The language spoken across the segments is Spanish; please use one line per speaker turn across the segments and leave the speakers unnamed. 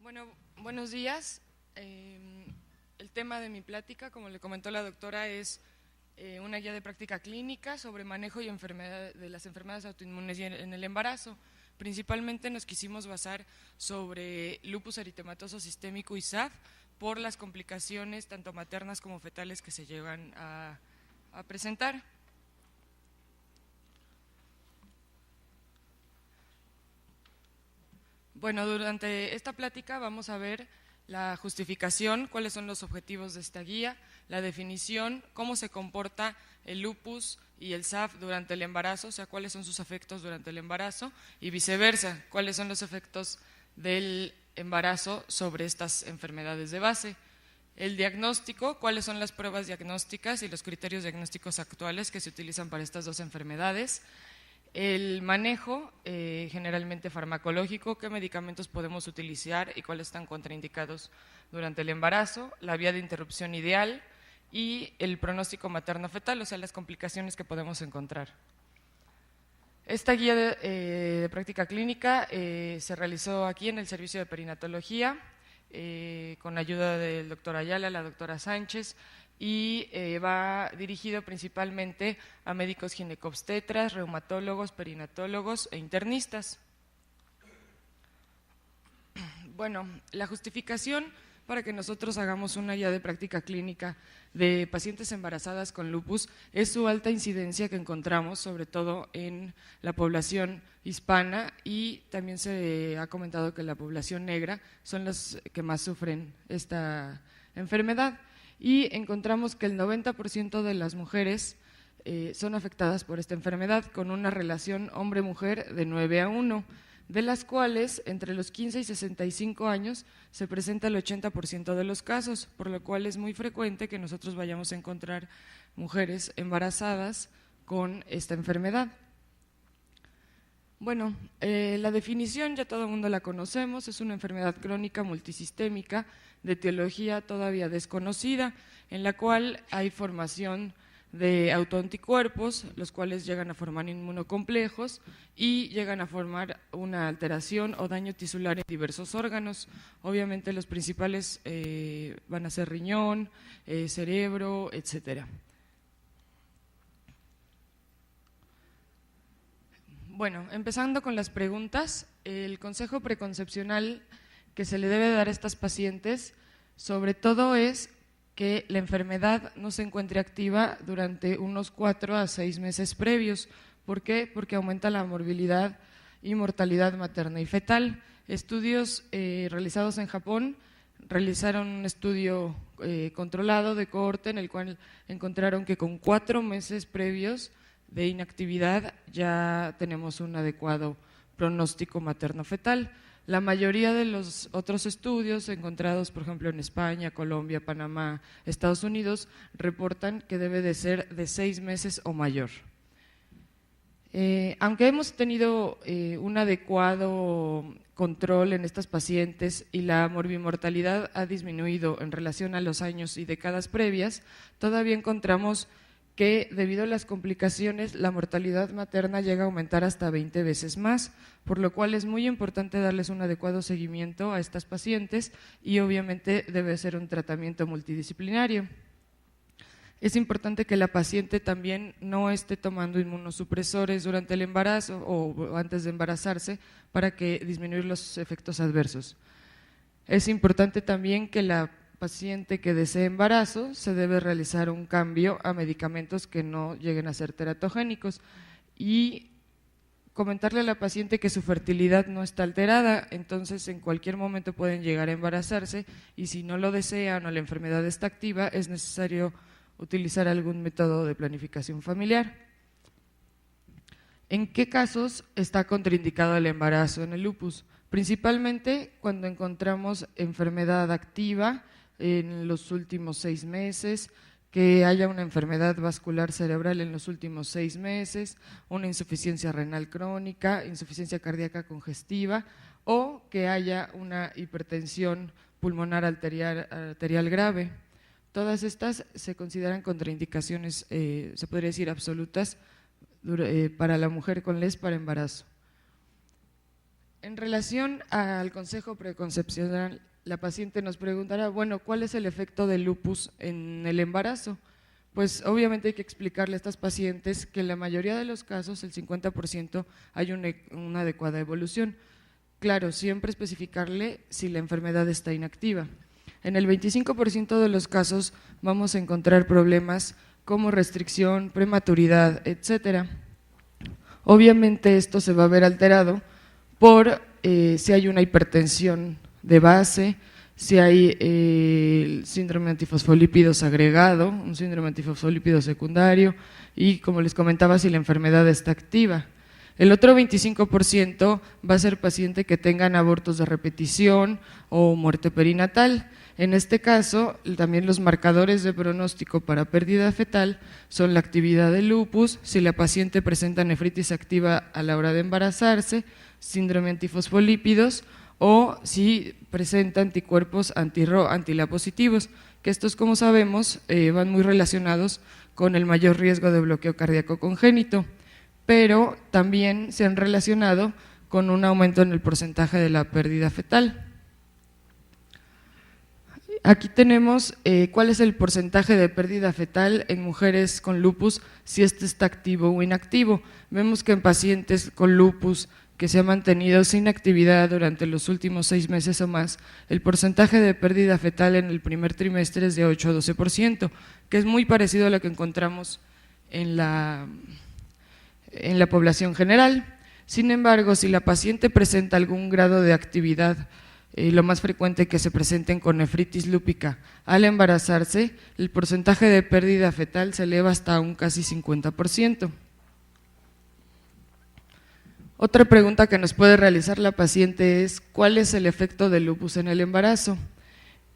Bueno, buenos días. El tema de mi plática, como le comentó la doctora, es una guía de práctica clínica sobre manejo y enfermedad de las enfermedades autoinmunes en el embarazo. Principalmente nos quisimos basar sobre lupus eritematoso sistémico y SAF por las complicaciones tanto maternas como fetales que se llegan a presentar. Bueno, durante esta plática vamos a ver la justificación, cuáles son los objetivos de esta guía, la definición, cómo se comporta el lupus y el SAF durante el embarazo, o sea, cuáles son sus efectos durante el embarazo y viceversa, cuáles son los efectos del embarazo sobre estas enfermedades de base. El diagnóstico, cuáles son las pruebas diagnósticas y los criterios diagnósticos actuales que se utilizan para estas dos enfermedades. El manejo, generalmente farmacológico, qué medicamentos podemos utilizar y cuáles están contraindicados durante el embarazo, la vía de interrupción ideal y el pronóstico materno-fetal, o sea, las complicaciones que podemos encontrar. Esta guía de práctica clínica se realizó aquí en el servicio de perinatología con ayuda del doctor Ayala, la doctora Sánchez, y va dirigido principalmente a médicos ginecobstetras, reumatólogos, perinatólogos e internistas. Bueno, la justificación para que nosotros hagamos una guía de práctica clínica de pacientes embarazadas con lupus es su alta incidencia que encontramos, sobre todo en la población hispana, y también se ha comentado que la población negra son los que más sufren esta enfermedad. Y encontramos que el 90% de las mujeres son afectadas por esta enfermedad, con una relación hombre-mujer de 9:1, de las cuales entre los 15 y 65 años se presenta el 80% de los casos, por lo cual es muy frecuente que nosotros vayamos a encontrar mujeres embarazadas con esta enfermedad. Bueno, la definición ya todo el mundo la conocemos, es una enfermedad crónica multisistémica de etiología todavía desconocida, en la cual hay formación de autoanticuerpos, los cuales llegan a formar inmunocomplejos y llegan a formar una alteración o daño tisular en diversos órganos. Obviamente los principales van a ser riñón, cerebro, etcétera. Bueno, empezando con las preguntas, el consejo preconcepcional que se le debe dar a estas pacientes, sobre todo es que la enfermedad no se encuentre activa durante unos 4 a 6 meses previos. ¿Por qué? Porque aumenta la morbilidad y mortalidad materna y fetal. Estudios realizados en Japón realizaron un estudio controlado de cohorte en el cual encontraron que con 4 meses previos de inactividad ya tenemos un adecuado pronóstico materno-fetal. La mayoría de los otros estudios encontrados, por ejemplo, en España, Colombia, Panamá, Estados Unidos, reportan que debe de ser de 6 meses o mayor. Aunque hemos tenido un adecuado control en estas pacientes y la morbimortalidad ha disminuido en relación a los años y décadas previas, todavía encontramos que debido a las complicaciones la mortalidad materna llega a aumentar hasta 20 veces más, por lo cual es muy importante darles un adecuado seguimiento a estas pacientes y obviamente debe ser un tratamiento multidisciplinario. Es importante que la paciente también no esté tomando inmunosupresores durante el embarazo o antes de embarazarse para que disminuir los efectos adversos. Es importante también que la paciente que desee embarazo se debe realizar un cambio a medicamentos que no lleguen a ser teratogénicos y comentarle a la paciente que su fertilidad no está alterada, entonces en cualquier momento pueden llegar a embarazarse y si no lo desean o la enfermedad está activa es necesario utilizar algún método de planificación familiar. ¿En qué casos está contraindicado el embarazo en el lupus? Principalmente cuando encontramos enfermedad activa en los últimos 6 meses, que haya una enfermedad vascular cerebral en los últimos 6 meses, una insuficiencia renal crónica, insuficiencia cardíaca congestiva o que haya una hipertensión pulmonar arterial grave. Todas estas se consideran contraindicaciones, se podría decir absolutas, para la mujer con LES para embarazo. en relación al consejo preconcepcional, la paciente nos preguntará, bueno, ¿cuál es el efecto del lupus en el embarazo? Pues obviamente hay que explicarle a estas pacientes que en la mayoría de los casos, el 50%, hay una adecuada evolución. Claro, siempre especificarle si la enfermedad está inactiva. En el 25% de los casos vamos a encontrar problemas como restricción, prematuridad, etcétera. Obviamente esto se va a ver alterado por si hay una hipertensión de base, si hay el síndrome antifosfolípidos agregado, un síndrome antifosfolípido secundario y, como les comentaba, si la enfermedad está activa. El otro 25% va a ser paciente que tengan abortos de repetición o muerte perinatal. En este caso, también los marcadores de pronóstico para pérdida fetal son la actividad del lupus, si la paciente presenta nefritis activa a la hora de embarazarse, síndrome antifosfolípidos o si presenta anticuerpos anti-Ro, anti-La positivos, que estos, como sabemos, van muy relacionados con el mayor riesgo de bloqueo cardíaco congénito, pero también se han relacionado con un aumento en el porcentaje de la pérdida fetal. Aquí tenemos cuál es el porcentaje de pérdida fetal en mujeres con lupus, si este está activo o inactivo. Vemos que en pacientes con lupus que se ha mantenido sin actividad durante los últimos 6 meses o más, el porcentaje de pérdida fetal en el primer trimestre es de 8 a 12%, que es muy parecido a lo que encontramos en la población general. Sin embargo, si la paciente presenta algún grado de actividad, lo más frecuente que se presenten con nefritis lúpica al embarazarse, el porcentaje de pérdida fetal se eleva hasta un casi 50%. Otra pregunta que nos puede realizar la paciente es ¿cuál es el efecto del lupus en el embarazo?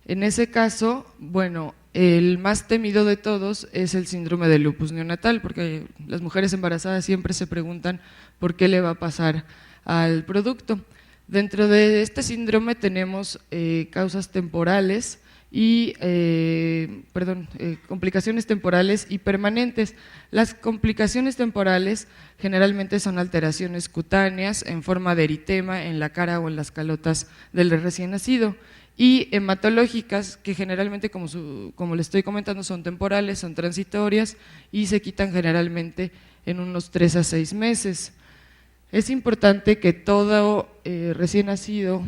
En ese caso, bueno, el más temido de todos es el síndrome de lupus neonatal, porque las mujeres embarazadas siempre se preguntan por qué le va a pasar al producto. Dentro de este síndrome tenemos causas temporales y complicaciones temporales y permanentes. Las complicaciones temporales generalmente son alteraciones cutáneas en forma de eritema en la cara o en las calotas del recién nacido, y hematológicas que generalmente, como le estoy comentando, son temporales, son transitorias y se quitan generalmente en unos 3 a 6 meses. Es importante que todo recién nacido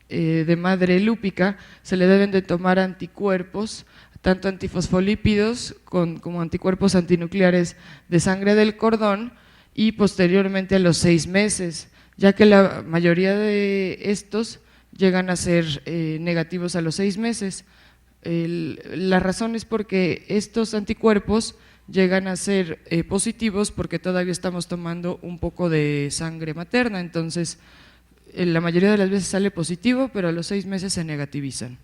de madre lúpica se le deben de tomar anticuerpos, tanto antifosfolípidos como anticuerpos antinucleares de sangre del cordón y posteriormente a los 6 meses, ya que la mayoría de estos llegan a ser negativos a los 6 meses. La razón es porque estos anticuerpos llegan a ser positivos porque todavía estamos tomando un poco de sangre materna, entonces la mayoría de las veces sale positivo, pero a los 6 meses se negativizan.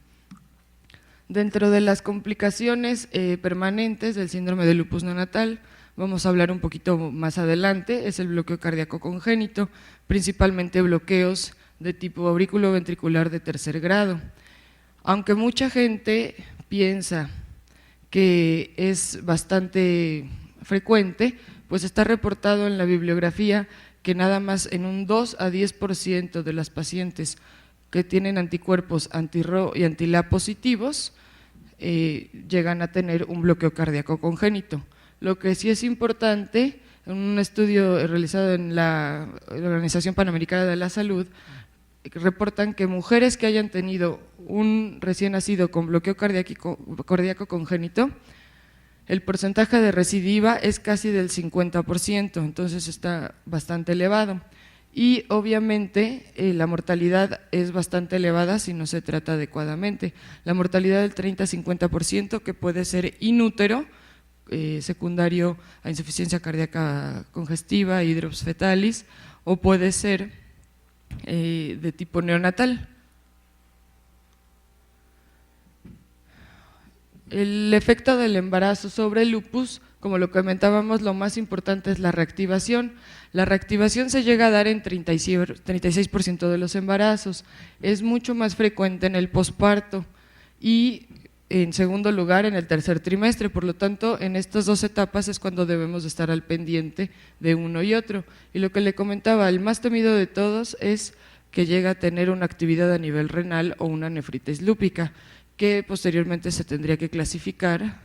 Dentro de las complicaciones permanentes del síndrome de lupus neonatal, vamos a hablar un poquito más adelante, es el bloqueo cardíaco congénito, principalmente bloqueos de tipo aurículo-ventricular de 3er grado. Aunque mucha gente piensa que es bastante frecuente, pues está reportado en la bibliografía que nada más en un 2 a 10% de las pacientes que tienen anticuerpos anti-Ro y anti-La positivos llegan a tener un bloqueo cardíaco congénito. Lo que sí es importante, en un estudio realizado en la Organización Panamericana de la Salud, reportan que mujeres que hayan tenido un recién nacido con bloqueo cardíaco congénito, el porcentaje de recidiva es casi del 50%, entonces está bastante elevado. Y obviamente la mortalidad es bastante elevada si no se trata adecuadamente. La mortalidad del 30-50% que puede ser inútero, secundario a insuficiencia cardíaca congestiva, hidrops fetalis, o puede ser de tipo neonatal. El efecto del embarazo sobre el lupus, como lo comentábamos, lo más importante es la reactivación. La reactivación se llega a dar en 36% de los embarazos, es mucho más frecuente en el posparto y en segundo lugar en el 3er trimestre, por lo tanto en estas 2 etapas es cuando debemos estar al pendiente de uno y otro. Y lo que le comentaba, el más temido de todos es que llega a tener una actividad a nivel renal o una nefritis lúpica, que posteriormente se tendría que clasificar.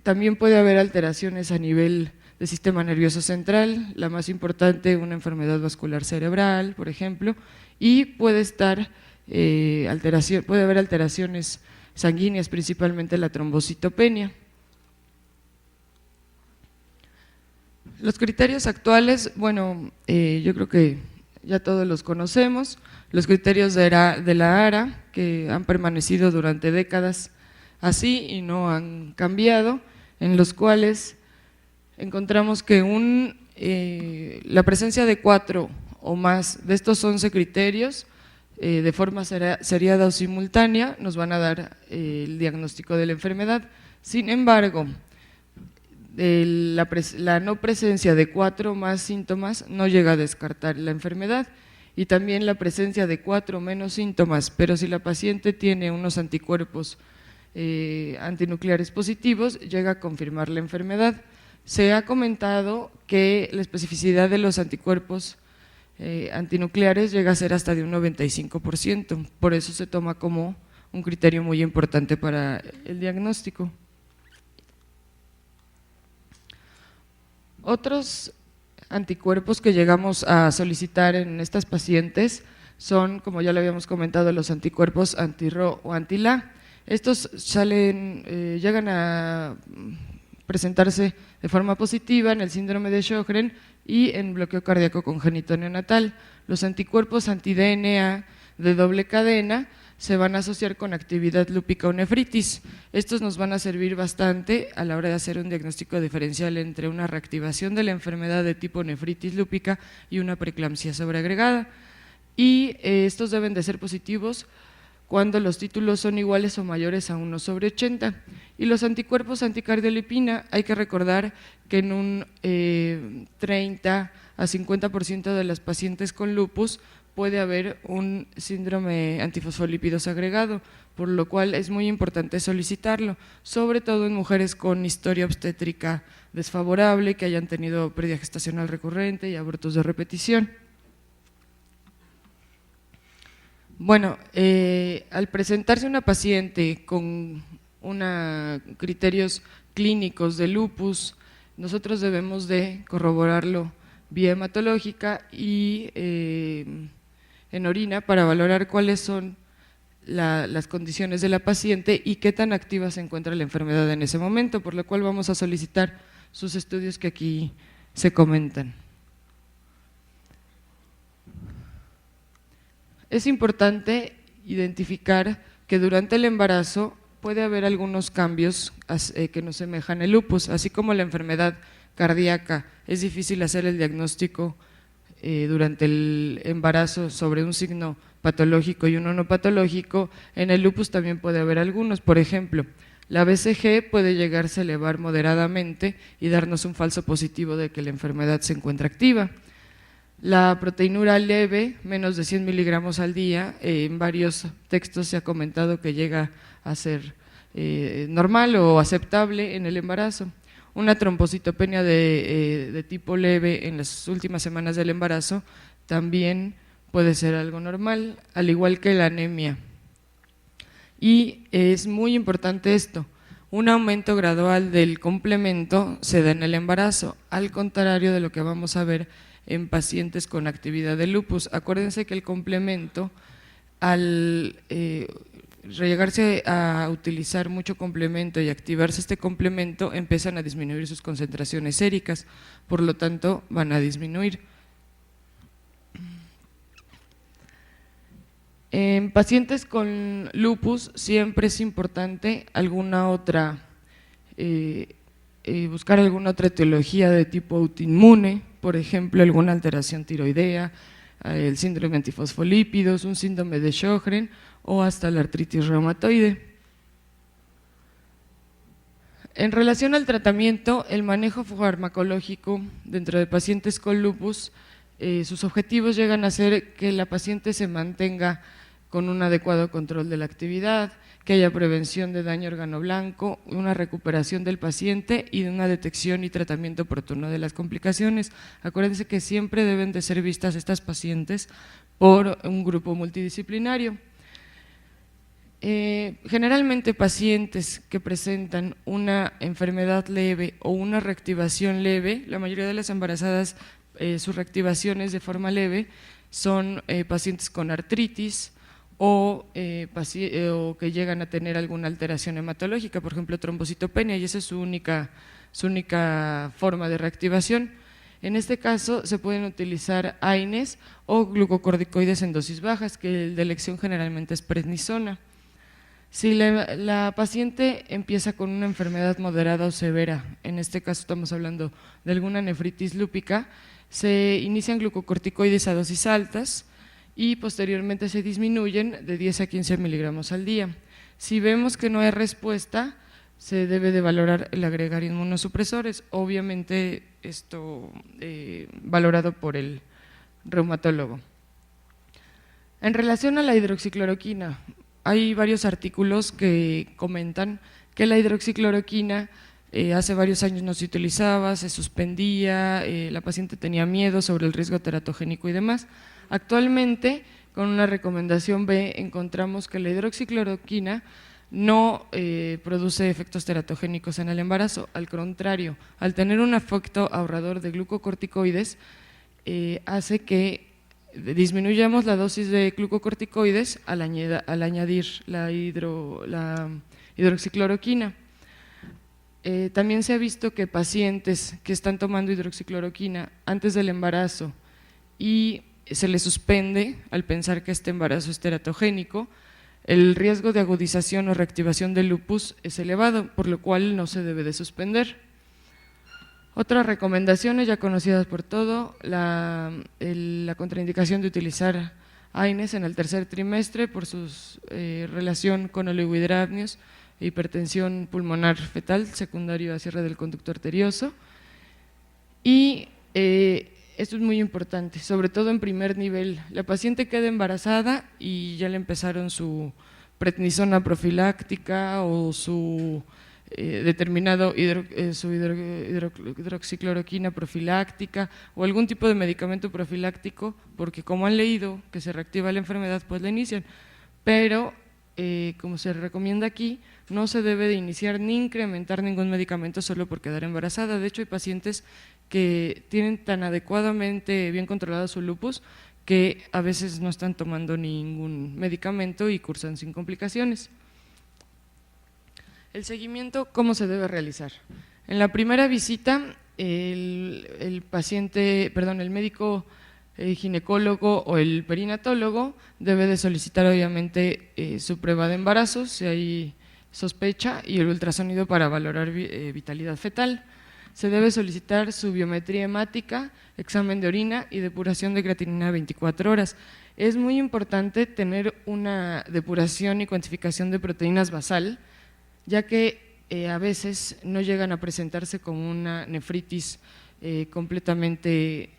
También puede haber alteraciones a nivel del sistema nervioso central, la más importante, una enfermedad vascular cerebral, por ejemplo, y puede haber alteraciones sanguíneas, principalmente la trombocitopenia. Los criterios actuales, bueno, yo creo que ya todos los conocemos, los criterios de la ARA, que han permanecido durante décadas así y no han cambiado, en los cuales encontramos que la presencia de 4 o más de estos 11 criterios de forma seriada o simultánea nos van a dar el diagnóstico de la enfermedad. Sin embargo, la no presencia de 4 o más síntomas no llega a descartar la enfermedad, y también la presencia de 4 o menos síntomas, pero si la paciente tiene unos anticuerpos antinucleares positivos, llega a confirmar la enfermedad. Se ha comentado que la especificidad de los anticuerpos antinucleares llega a ser hasta de un 95%, por eso se toma como un criterio muy importante para el diagnóstico. Otros anticuerpos que llegamos a solicitar en estas pacientes son, como ya lo habíamos comentado, los anticuerpos anti-Ro o anti-La. Estos llegan a presentarse de forma positiva en el síndrome de Sjögren y en bloqueo cardíaco congénito neonatal. Los anticuerpos anti-DNA de doble cadena se van a asociar con actividad lúpica o nefritis. Estos nos van a servir bastante a la hora de hacer un diagnóstico diferencial entre una reactivación de la enfermedad de tipo nefritis lúpica y una preeclampsia sobreagregada. Y estos deben de ser positivos cuando los títulos son iguales o mayores a 1/80. Y los anticuerpos anticardiolipina, hay que recordar que en un 30 a 50% de las pacientes con lupus puede haber un síndrome antifosfolípidos agregado, por lo cual es muy importante solicitarlo, sobre todo en mujeres con historia obstétrica desfavorable, que hayan tenido pérdida gestacional recurrente y abortos de repetición. Bueno, al presentarse una paciente con criterios clínicos de lupus, nosotros debemos de corroborarlo vía hematológica y en orina para valorar cuáles son las condiciones de la paciente y qué tan activa se encuentra la enfermedad en ese momento, por lo cual vamos a solicitar sus estudios que aquí se comentan. Es importante identificar que durante el embarazo puede haber algunos cambios que nos semejan el lupus, así como la enfermedad cardíaca. Es difícil hacer el diagnóstico durante el embarazo sobre un signo patológico y uno no patológico. En el lupus también puede haber algunos, por ejemplo, la BCG puede llegarse a elevar moderadamente y darnos un falso positivo de que la enfermedad se encuentra activa. La proteinura leve, menos de 100 miligramos al día, en varios textos se ha comentado que llega a ser normal o aceptable en el embarazo. Una trombocitopenia de tipo leve en las últimas semanas del embarazo también puede ser algo normal, al igual que la anemia. Y es muy importante esto, un aumento gradual del complemento se da en el embarazo, al contrario de lo que vamos a ver en pacientes con actividad de lupus. Acuérdense que el complemento, al llegarse a utilizar mucho complemento y activarse este complemento, empiezan a disminuir sus concentraciones séricas, por lo tanto van a disminuir. En pacientes con lupus siempre es importante buscar alguna otra etiología de tipo autoinmune, por ejemplo, alguna alteración tiroidea, el síndrome de antifosfolípidos, un síndrome de Sjögren o hasta la artritis reumatoide. En relación al tratamiento, el manejo farmacológico dentro de pacientes con lupus, sus objetivos llegan a ser que la paciente se mantenga con un adecuado control de la actividad, que haya prevención de daño organoblanco, una recuperación del paciente y una detección y tratamiento oportuno de las complicaciones. Acuérdense que siempre deben de ser vistas estas pacientes por un grupo multidisciplinario. Generalmente pacientes que presentan una enfermedad leve o una reactivación leve, la mayoría de las embarazadas su reactivación es de forma leve, son pacientes con artritis o que llegan a tener alguna alteración hematológica, por ejemplo trombocitopenia, y esa es su única forma de reactivación. En este caso se pueden utilizar AINES o glucocorticoides en dosis bajas, que el de elección generalmente es prednisona. Si la paciente empieza con una enfermedad moderada o severa, en este caso estamos hablando de alguna nefritis lúpica, se inician glucocorticoides a dosis altas y posteriormente se disminuyen de 10 a 15 miligramos al día. Si vemos que no hay respuesta, se debe de valorar el agregar inmunosupresores, obviamente esto valorado por el reumatólogo. En relación a la hidroxicloroquina, hay varios artículos que comentan que la hidroxicloroquina hace varios años no se utilizaba, se suspendía, la paciente tenía miedo sobre el riesgo teratogénico y demás. Actualmente, con una recomendación B, encontramos que la hidroxicloroquina no produce efectos teratogénicos en el embarazo, al contrario, al tener un efecto ahorrador de glucocorticoides, hace que disminuyamos la dosis de glucocorticoides al añadir la hidroxicloroquina. También se ha visto que pacientes que están tomando hidroxicloroquina antes del embarazo y se les suspende al pensar que este embarazo es teratogénico, el riesgo de agudización o reactivación del lupus es elevado, por lo cual no se debe de suspender. Otras recomendaciones ya conocidas por todo, la contraindicación de utilizar AINES en el tercer trimestre por su relación con oligohidramias, hipertensión pulmonar fetal secundario a cierre del conducto arterioso. Y esto es muy importante, sobre todo en primer nivel. La paciente queda embarazada y ya le empezaron su prednisona profiláctica o su determinado hidroxicloroquina profiláctica o algún tipo de medicamento profiláctico, porque como han leído que se reactiva la enfermedad, pues la inician, pero como se recomienda aquí, no se debe de iniciar ni incrementar ningún medicamento solo por quedar embarazada. De hecho, hay pacientes que tienen tan adecuadamente bien controlado su lupus que a veces no están tomando ningún medicamento y cursan sin complicaciones. El seguimiento, ¿cómo se debe realizar? En la primera visita, el médico ginecólogo o el perinatólogo debe de solicitar obviamente su prueba de embarazo, si hay sospecha, y el ultrasonido para valorar vitalidad fetal. Se debe solicitar su biometría hemática, examen de orina y depuración de creatinina 24 horas. Es muy importante tener una depuración y cuantificación de proteínas basal, ya que a veces no llegan a presentarse como una nefritis completamente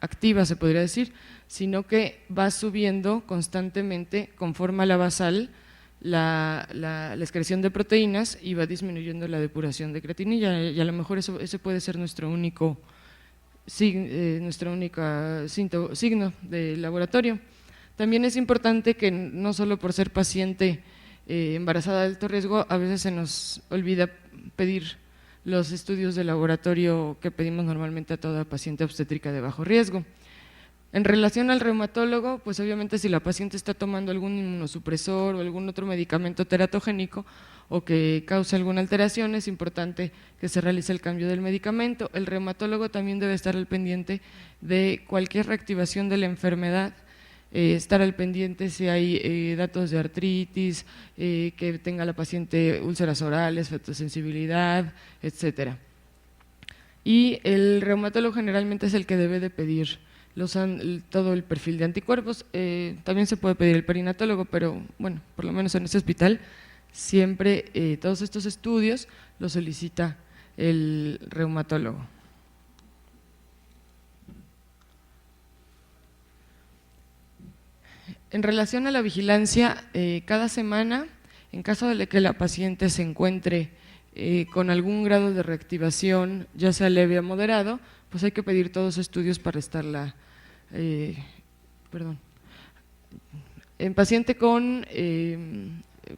activa, se podría decir, sino que va subiendo constantemente conforme a la basal la excreción de proteínas y va disminuyendo la depuración de creatinina, y a lo mejor ese puede ser nuestro único signo de laboratorio. También es importante que no solo por ser paciente embarazada de alto riesgo, a veces se nos olvida pedir los estudios de laboratorio que pedimos normalmente a toda paciente obstétrica de bajo riesgo. En relación al reumatólogo, pues obviamente si la paciente está tomando algún inmunosupresor o algún otro medicamento teratogénico o que cause alguna alteración, es importante que se realice el cambio del medicamento. El reumatólogo también debe estar al pendiente de cualquier reactivación de la enfermedad, estar al pendiente si hay datos de artritis, que tenga la paciente úlceras orales, fotosensibilidad, etcétera. Y el reumatólogo generalmente es el que debe de pedir todo el perfil de anticuerpos. También se puede pedir el perinatólogo, pero bueno, por lo menos en este hospital siempre todos estos estudios los solicita el reumatólogo. En relación a la vigilancia, cada semana, en caso de que la paciente se encuentre con algún grado de reactivación, ya sea leve o moderado, pues hay que pedir todos estudios para estarla, en paciente con,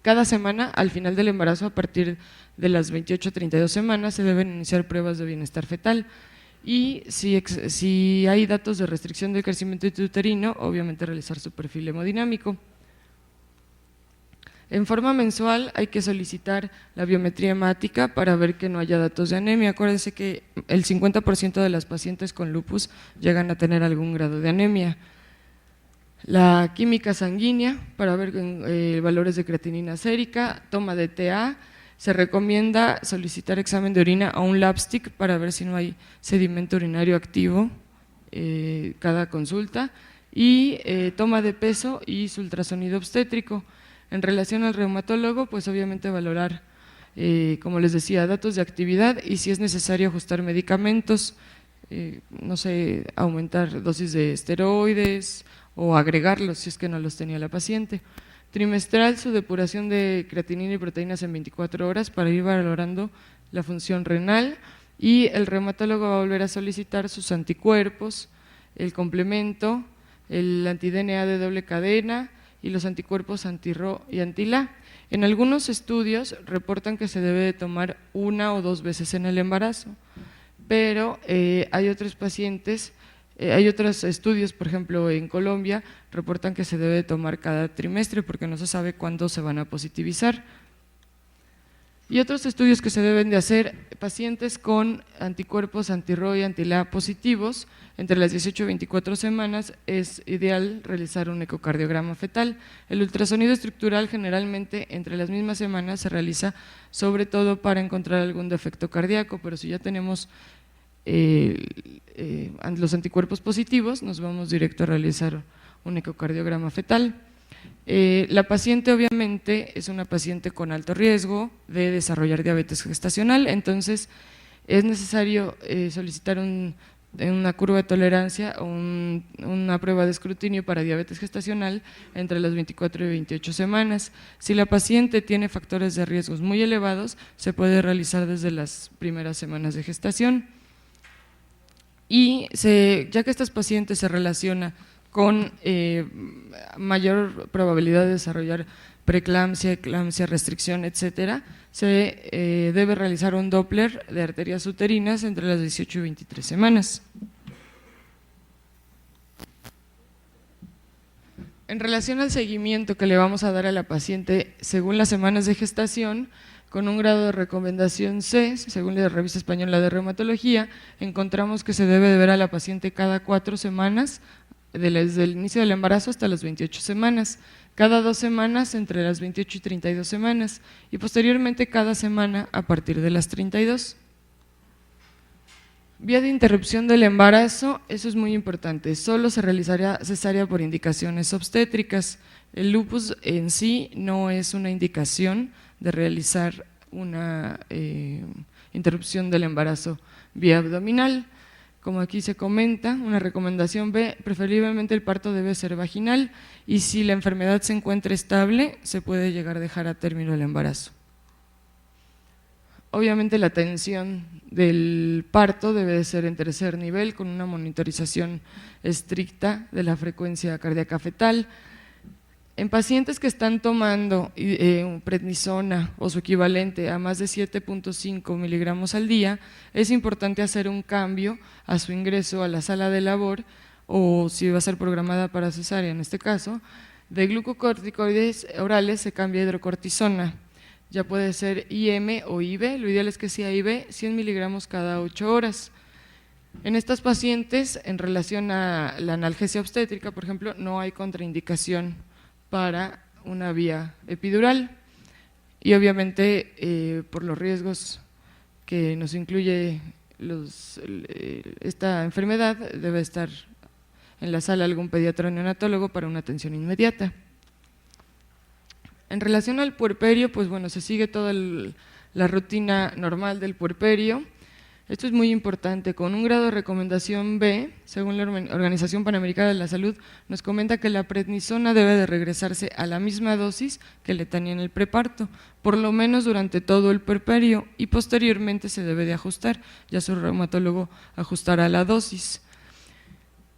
cada semana, al final del embarazo, a partir de las 28 a 32 semanas, se deben iniciar pruebas de bienestar fetal. Y si hay datos de restricción del crecimiento intrauterino, obviamente realizar su perfil hemodinámico. En forma mensual hay que solicitar la biometría hemática para ver que no haya datos de anemia. Acuérdense que el 50% de las pacientes con lupus llegan a tener algún grado de anemia. La química sanguínea para ver valores de creatinina sérica, toma de TA. Se recomienda solicitar examen de orina o un LabStick para ver si no hay sedimento urinario activo cada consulta, y toma de peso y su ultrasonido obstétrico. En relación al reumatólogo, pues obviamente valorar, como les decía, datos de actividad y si es necesario ajustar medicamentos, no sé, aumentar dosis de esteroides o agregarlos si es que no los tenía la paciente. Trimestral, su depuración de creatinina y proteínas en 24 horas para ir valorando la función renal, y el reumatólogo va a volver a solicitar sus anticuerpos, el complemento, el anti-DNA de doble cadena y los anticuerpos anti-RO y anti-LA. En algunos estudios reportan que se debe de tomar 1 o 2 veces en el embarazo, pero hay otros pacientes, hay otros estudios, por ejemplo en Colombia, reportan que se debe de tomar cada trimestre porque no se sabe cuándo se van a positivizar. Y otros estudios que se deben de hacer, pacientes con anticuerpos anti-RO y anti-LA positivos, entre las 18 y 24 semanas es ideal realizar un ecocardiograma fetal. El ultrasonido estructural generalmente entre las mismas semanas se realiza sobre todo para encontrar algún defecto cardíaco, pero si ya tenemos los anticuerpos positivos, nos vamos directo a realizar un ecocardiograma fetal. La paciente obviamente es una paciente con alto riesgo de desarrollar diabetes gestacional, entonces es necesario solicitar una curva de tolerancia o una prueba de escrutinio para diabetes gestacional entre las 24 y 28 semanas. Si la paciente tiene factores de riesgos muy elevados, se puede realizar desde las primeras semanas de gestación. Y ya que estas pacientes se relacionan con mayor probabilidad de desarrollar preeclampsia, eclampsia, restricción, etcétera, se debe realizar un Doppler de arterias uterinas entre las 18 y 23 semanas. En relación al seguimiento que le vamos a dar a la paciente según las semanas de gestación, con un grado de recomendación C, según la Revista Española de Reumatología, encontramos que se debe de ver a la paciente cada 4 semanas, desde el inicio del embarazo hasta las 28 semanas, cada 2 semanas entre las 28 y 32 semanas y posteriormente cada semana a partir de las 32. Vía de interrupción del embarazo, eso es muy importante, solo se realizará cesárea por indicaciones obstétricas. El lupus en sí no es una indicación de realizar una interrupción del embarazo vía abdominal. Como aquí se comenta, una recomendación B, preferiblemente el parto debe ser vaginal y si la enfermedad se encuentra estable, se puede llegar a dejar a término el embarazo. Obviamente la atención del parto debe de ser en tercer nivel con una monitorización estricta de la frecuencia cardíaca fetal. En pacientes que están tomando prednisona o su equivalente a más de 7.5 miligramos al día, es importante hacer un cambio a su ingreso a la sala de labor o si va a ser programada para cesárea en este caso, de glucocorticoides orales se cambia a hidrocortisona, ya puede ser IM o IV, lo ideal es que sea IV, 100 miligramos cada 8 horas. En estas pacientes, en relación a la analgesia obstétrica, por ejemplo, no hay contraindicación para una vía epidural y obviamente por los riesgos que nos incluye esta enfermedad debe estar en la sala algún pediatra o neonatólogo para una atención inmediata. En relación al puerperio, pues bueno, se sigue toda la rutina normal del puerperio. Esto es muy importante. Con un grado de recomendación B, según la Organización Panamericana de la Salud, nos comenta que la prednisona debe de regresarse a la misma dosis que letanía en el preparto, por lo menos durante todo el puerperio, y posteriormente se debe de ajustar, ya su reumatólogo ajustará la dosis.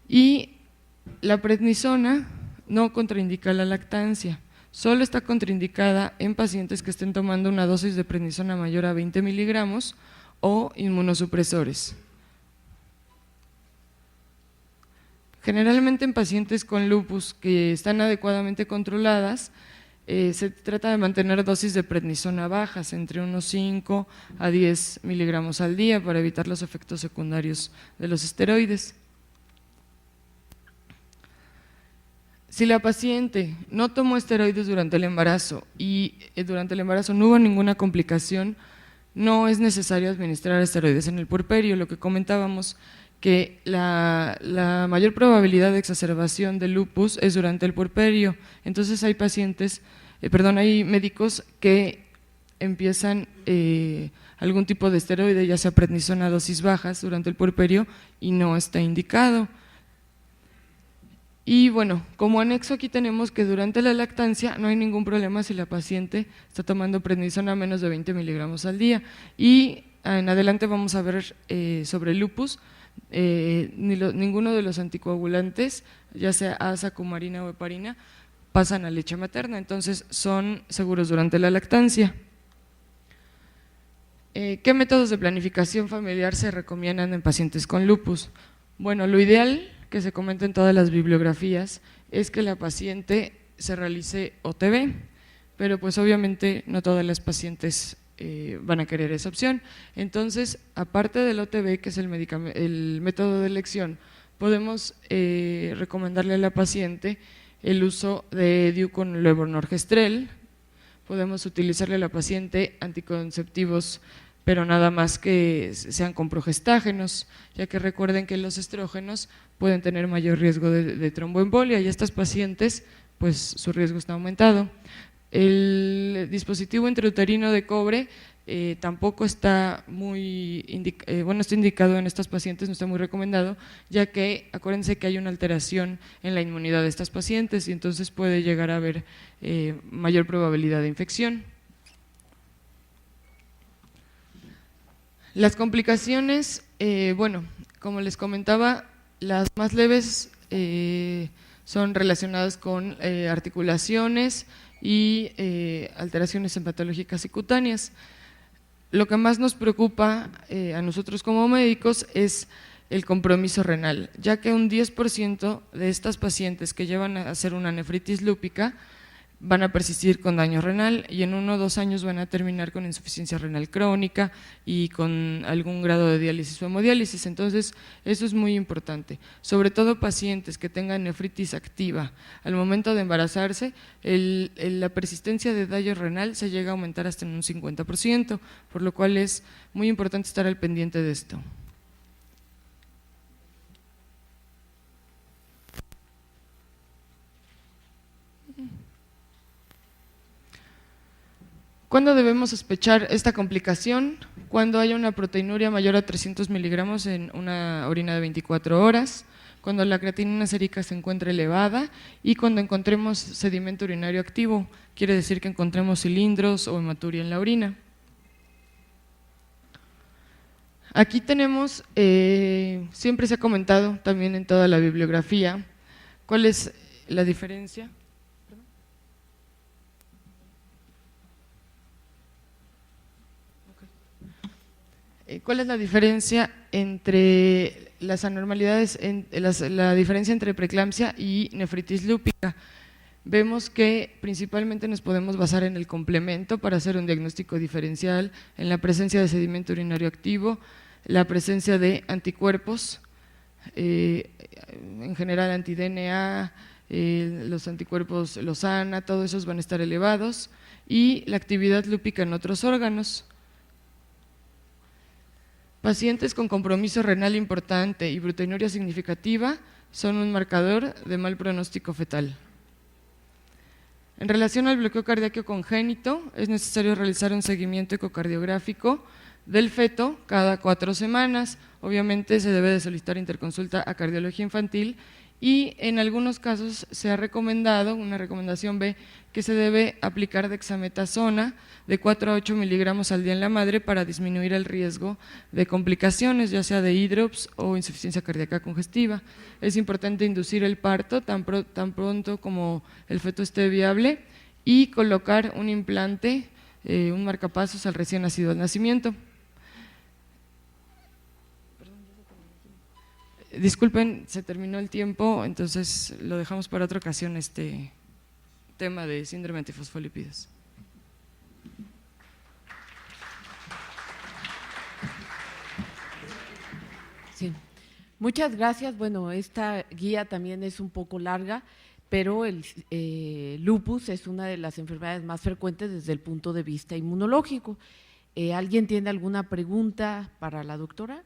Y la prednisona no contraindica la lactancia, solo está contraindicada en pacientes que estén tomando una dosis de prednisona mayor a 20 miligramos o inmunosupresores. Generalmente en pacientes con lupus que están adecuadamente controladas, se trata de mantener dosis de prednisona bajas, entre unos 5 a 10 miligramos al día, para evitar los efectos secundarios de los esteroides. Si la paciente no tomó esteroides durante el embarazo y durante el embarazo no hubo ninguna complicación, no es necesario administrar esteroides en el puerperio. Lo que comentábamos, que la mayor probabilidad de exacerbación de lupus es durante el puerperio. Entonces hay hay médicos que empiezan algún tipo de esteroide, ya sea prednisona a dosis bajas durante el puerperio, y no está indicado. Y bueno, como anexo aquí tenemos que durante la lactancia no hay ningún problema si la paciente está tomando prednisona a menos de 20 miligramos al día. Y en adelante vamos a ver sobre el lupus, ninguno de los anticoagulantes, ya sea asa, cumarina o heparina, pasan a leche materna, entonces son seguros durante la lactancia. ¿Qué métodos de planificación familiar se recomiendan en pacientes con lupus? Bueno, lo ideal, que se comenta en todas las bibliografías, es que la paciente se realice OTB, pero pues obviamente no todas las pacientes van a querer esa opción. Entonces, aparte del OTB, que es el método de elección, podemos recomendarle a la paciente el uso de DIU con levonorgestrel, podemos utilizarle a la paciente anticonceptivos, pero nada más que sean con progestágenos, ya que recuerden que los estrógenos pueden tener mayor riesgo de tromboembolia, y estas pacientes, pues su riesgo está aumentado. El dispositivo intrauterino de cobre tampoco está está indicado en estas pacientes, no está muy recomendado, ya que acuérdense que hay una alteración en la inmunidad de estas pacientes y entonces puede llegar a haber mayor probabilidad de infección. Las complicaciones, como les comentaba, las más leves son relacionadas con articulaciones y alteraciones hepatológicas y cutáneas. Lo que más nos preocupa a nosotros como médicos es el compromiso renal, ya que un 10% de estas pacientes que llevan a hacer una nefritis lúpica van a persistir con daño renal y en 1 o 2 años van a terminar con insuficiencia renal crónica y con algún grado de diálisis o hemodiálisis. Entonces, eso es muy importante, sobre todo pacientes que tengan nefritis activa. Al momento de embarazarse, la persistencia de daño renal se llega a aumentar hasta en un 50%, por lo cual es muy importante estar al pendiente de esto. ¿Cuándo debemos sospechar esta complicación? Cuando haya una proteinuria mayor a 300 miligramos en una orina de 24 horas, cuando la creatinina sérica se encuentre elevada y cuando encontremos sedimento urinario activo, quiere decir que encontremos cilindros o hematuria en la orina. Aquí tenemos, siempre se ha comentado también en toda la bibliografía, ¿cuál es la diferencia? ¿Cuál es la diferencia entre las anormalidades, la diferencia entre preeclampsia y nefritis lúpica? Vemos que principalmente nos podemos basar en el complemento para hacer un diagnóstico diferencial, en la presencia de sedimento urinario activo, la presencia de anticuerpos, en general anti-DNA, los anticuerpos Lozana, todos esos van a estar elevados, y la actividad lúpica en otros órganos. Pacientes con compromiso renal importante y proteinuria significativa son un marcador de mal pronóstico fetal. En relación al bloqueo cardíaco congénito, es necesario realizar un seguimiento ecocardiográfico del feto cada 4 semanas. Obviamente se debe de solicitar interconsulta a cardiología infantil y en algunos casos se ha recomendado, una recomendación B, que se debe aplicar dexametasona de 4 a 8 miligramos al día en la madre para disminuir el riesgo de complicaciones, ya sea de hidrops o insuficiencia cardíaca congestiva. Es importante inducir el parto tan pronto como el feto esté viable y colocar un implante, un marcapasos al recién nacido al nacimiento. Disculpen, se terminó el tiempo, entonces lo dejamos para otra ocasión, este tema de síndrome antifosfolípidos.
Sí, muchas gracias. Bueno, esta guía también es un poco larga, pero el lupus es una de las enfermedades más frecuentes desde el punto de vista inmunológico. ¿Alguien tiene alguna pregunta para la doctora?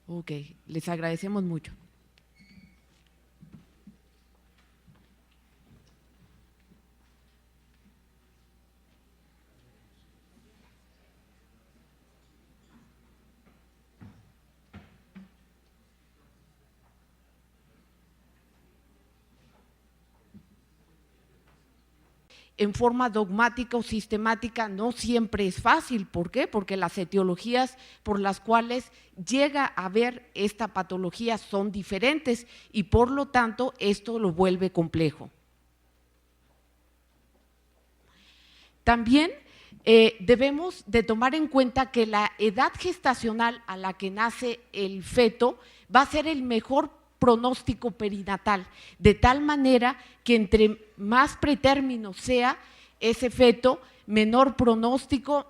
Ok, les agradecemos mucho. En forma dogmática o sistemática no siempre es fácil. ¿Por qué? Porque las etiologías por las cuales llega a haber esta patología son diferentes y por lo tanto esto lo vuelve complejo. También debemos de tomar en cuenta que la edad gestacional a la que nace el feto va a ser el mejor pronóstico perinatal, de tal manera que entre más pretérmino sea ese feto, menor pronóstico,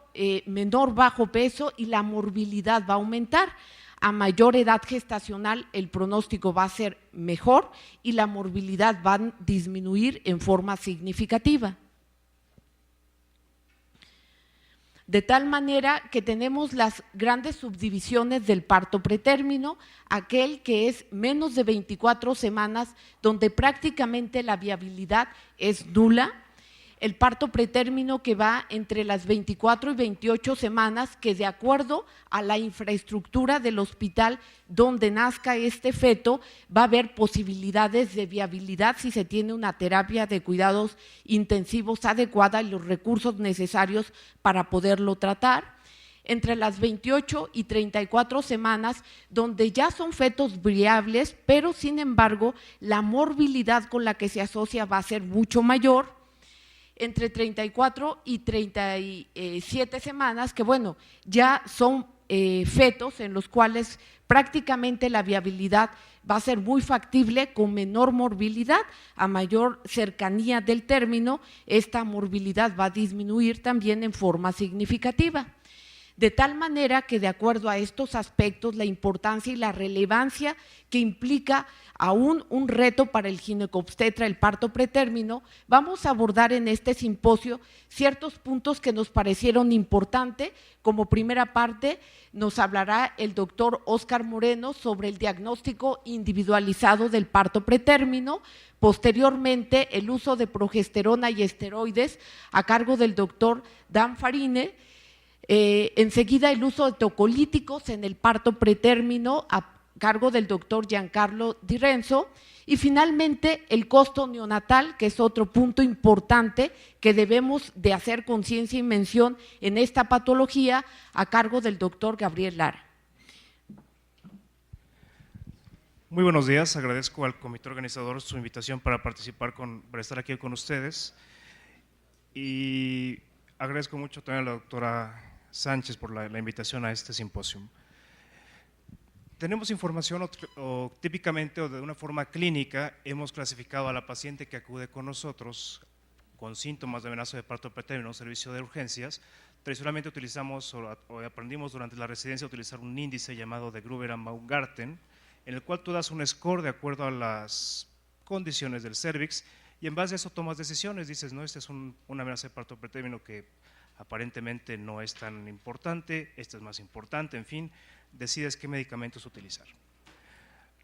menor bajo peso y la morbilidad va a aumentar. A mayor edad gestacional el pronóstico va a ser mejor y la morbilidad va a disminuir en forma significativa. De tal manera que tenemos las grandes subdivisiones del parto pretérmino, aquel que es menos de 24 semanas, donde prácticamente la viabilidad es nula, el parto pretérmino que va entre las 24 y 28 semanas, que de acuerdo a la infraestructura del hospital donde nazca este feto, va a haber posibilidades de viabilidad si se tiene una terapia de cuidados intensivos adecuada y los recursos necesarios para poderlo tratar. Entre las 28 y 34 semanas, donde ya son fetos viables, pero sin embargo la morbilidad con la que se asocia va a ser mucho mayor. Entre 34 y 37 semanas, que bueno, ya son fetos en los cuales prácticamente la viabilidad va a ser muy factible con menor morbilidad. A mayor cercanía del término, esta morbilidad va a disminuir también en forma significativa. De tal manera que de acuerdo a estos aspectos, la importancia y la relevancia que implica aún un reto para el ginecobstetra, el parto pretérmino, vamos a abordar en este simposio ciertos puntos que nos parecieron importantes. Como primera parte nos hablará el doctor Óscar Moreno sobre el diagnóstico individualizado del parto pretérmino. Posteriormente, el uso de progesterona y esteroides a cargo del doctor Dan Farine. Enseguida el uso de tocolíticos en el parto pretérmino a cargo del doctor Giancarlo Di Renzo y finalmente el costo neonatal, que es otro punto importante que debemos de hacer conciencia y mención en esta patología a cargo del doctor Gabriel Lara.
Muy buenos días, agradezco al comité organizador su invitación para para estar aquí con ustedes y agradezco mucho también a la doctora Sánchez por la invitación a este simposio. Tenemos información típicamente o de una forma clínica hemos clasificado a la paciente que acude con nosotros con síntomas de amenaza de parto pretérmino en un servicio de urgencias. Tradicionalmente utilizamos o aprendimos durante la residencia a utilizar un índice llamado de Gruber-Baumgarten, en el cual tú das un score de acuerdo a las condiciones del cervix y en base a eso tomas decisiones, dices, no, esta es una amenaza de parto pretérmino que aparentemente no es tan importante, esta es más importante, en fin, decides qué medicamentos utilizar.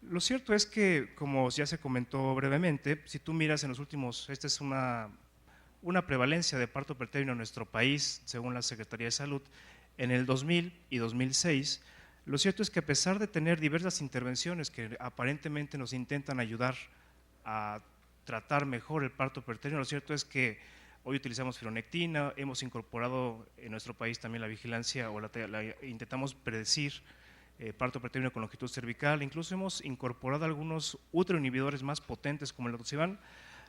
Lo cierto es que, como ya se comentó brevemente, si tú miras en los últimos, esta es una una prevalencia de parto pretérmino en nuestro país, según la Secretaría de Salud, en el 2000 y 2006, lo cierto es que a pesar de tener diversas intervenciones que aparentemente nos intentan ayudar a tratar mejor el parto pretérmino, lo cierto es que hoy utilizamos fibronectina, hemos incorporado en nuestro país también la vigilancia o intentamos predecir parto pretérmino con longitud cervical, incluso hemos incorporado algunos uteroinhibidores más potentes como el Rituximab.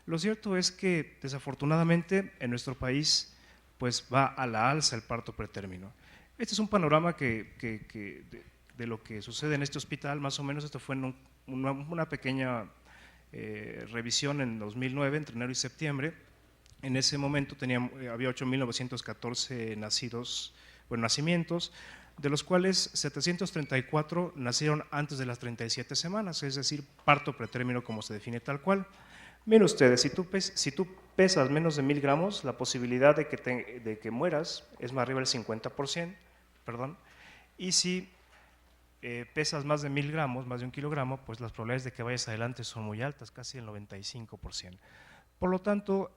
Lo cierto es que desafortunadamente en nuestro país pues va a la alza el parto pretérmino. Este es un panorama de lo que sucede en este hospital, más o menos esto fue en una pequeña revisión en 2009, entre enero y septiembre. En ese momento había 8.914 nacimientos, de los cuales 734 nacieron antes de las 37 semanas, es decir, parto pretérmino como se define tal cual. Miren ustedes, si tú pesas menos de 1000 gramos, la posibilidad de que mueras es más arriba del 50%, perdón, y si pesas más de 1000 gramos, más de 1 kilogramo, pues las probabilidades de que vayas adelante son muy altas, casi el 95%. Por lo tanto,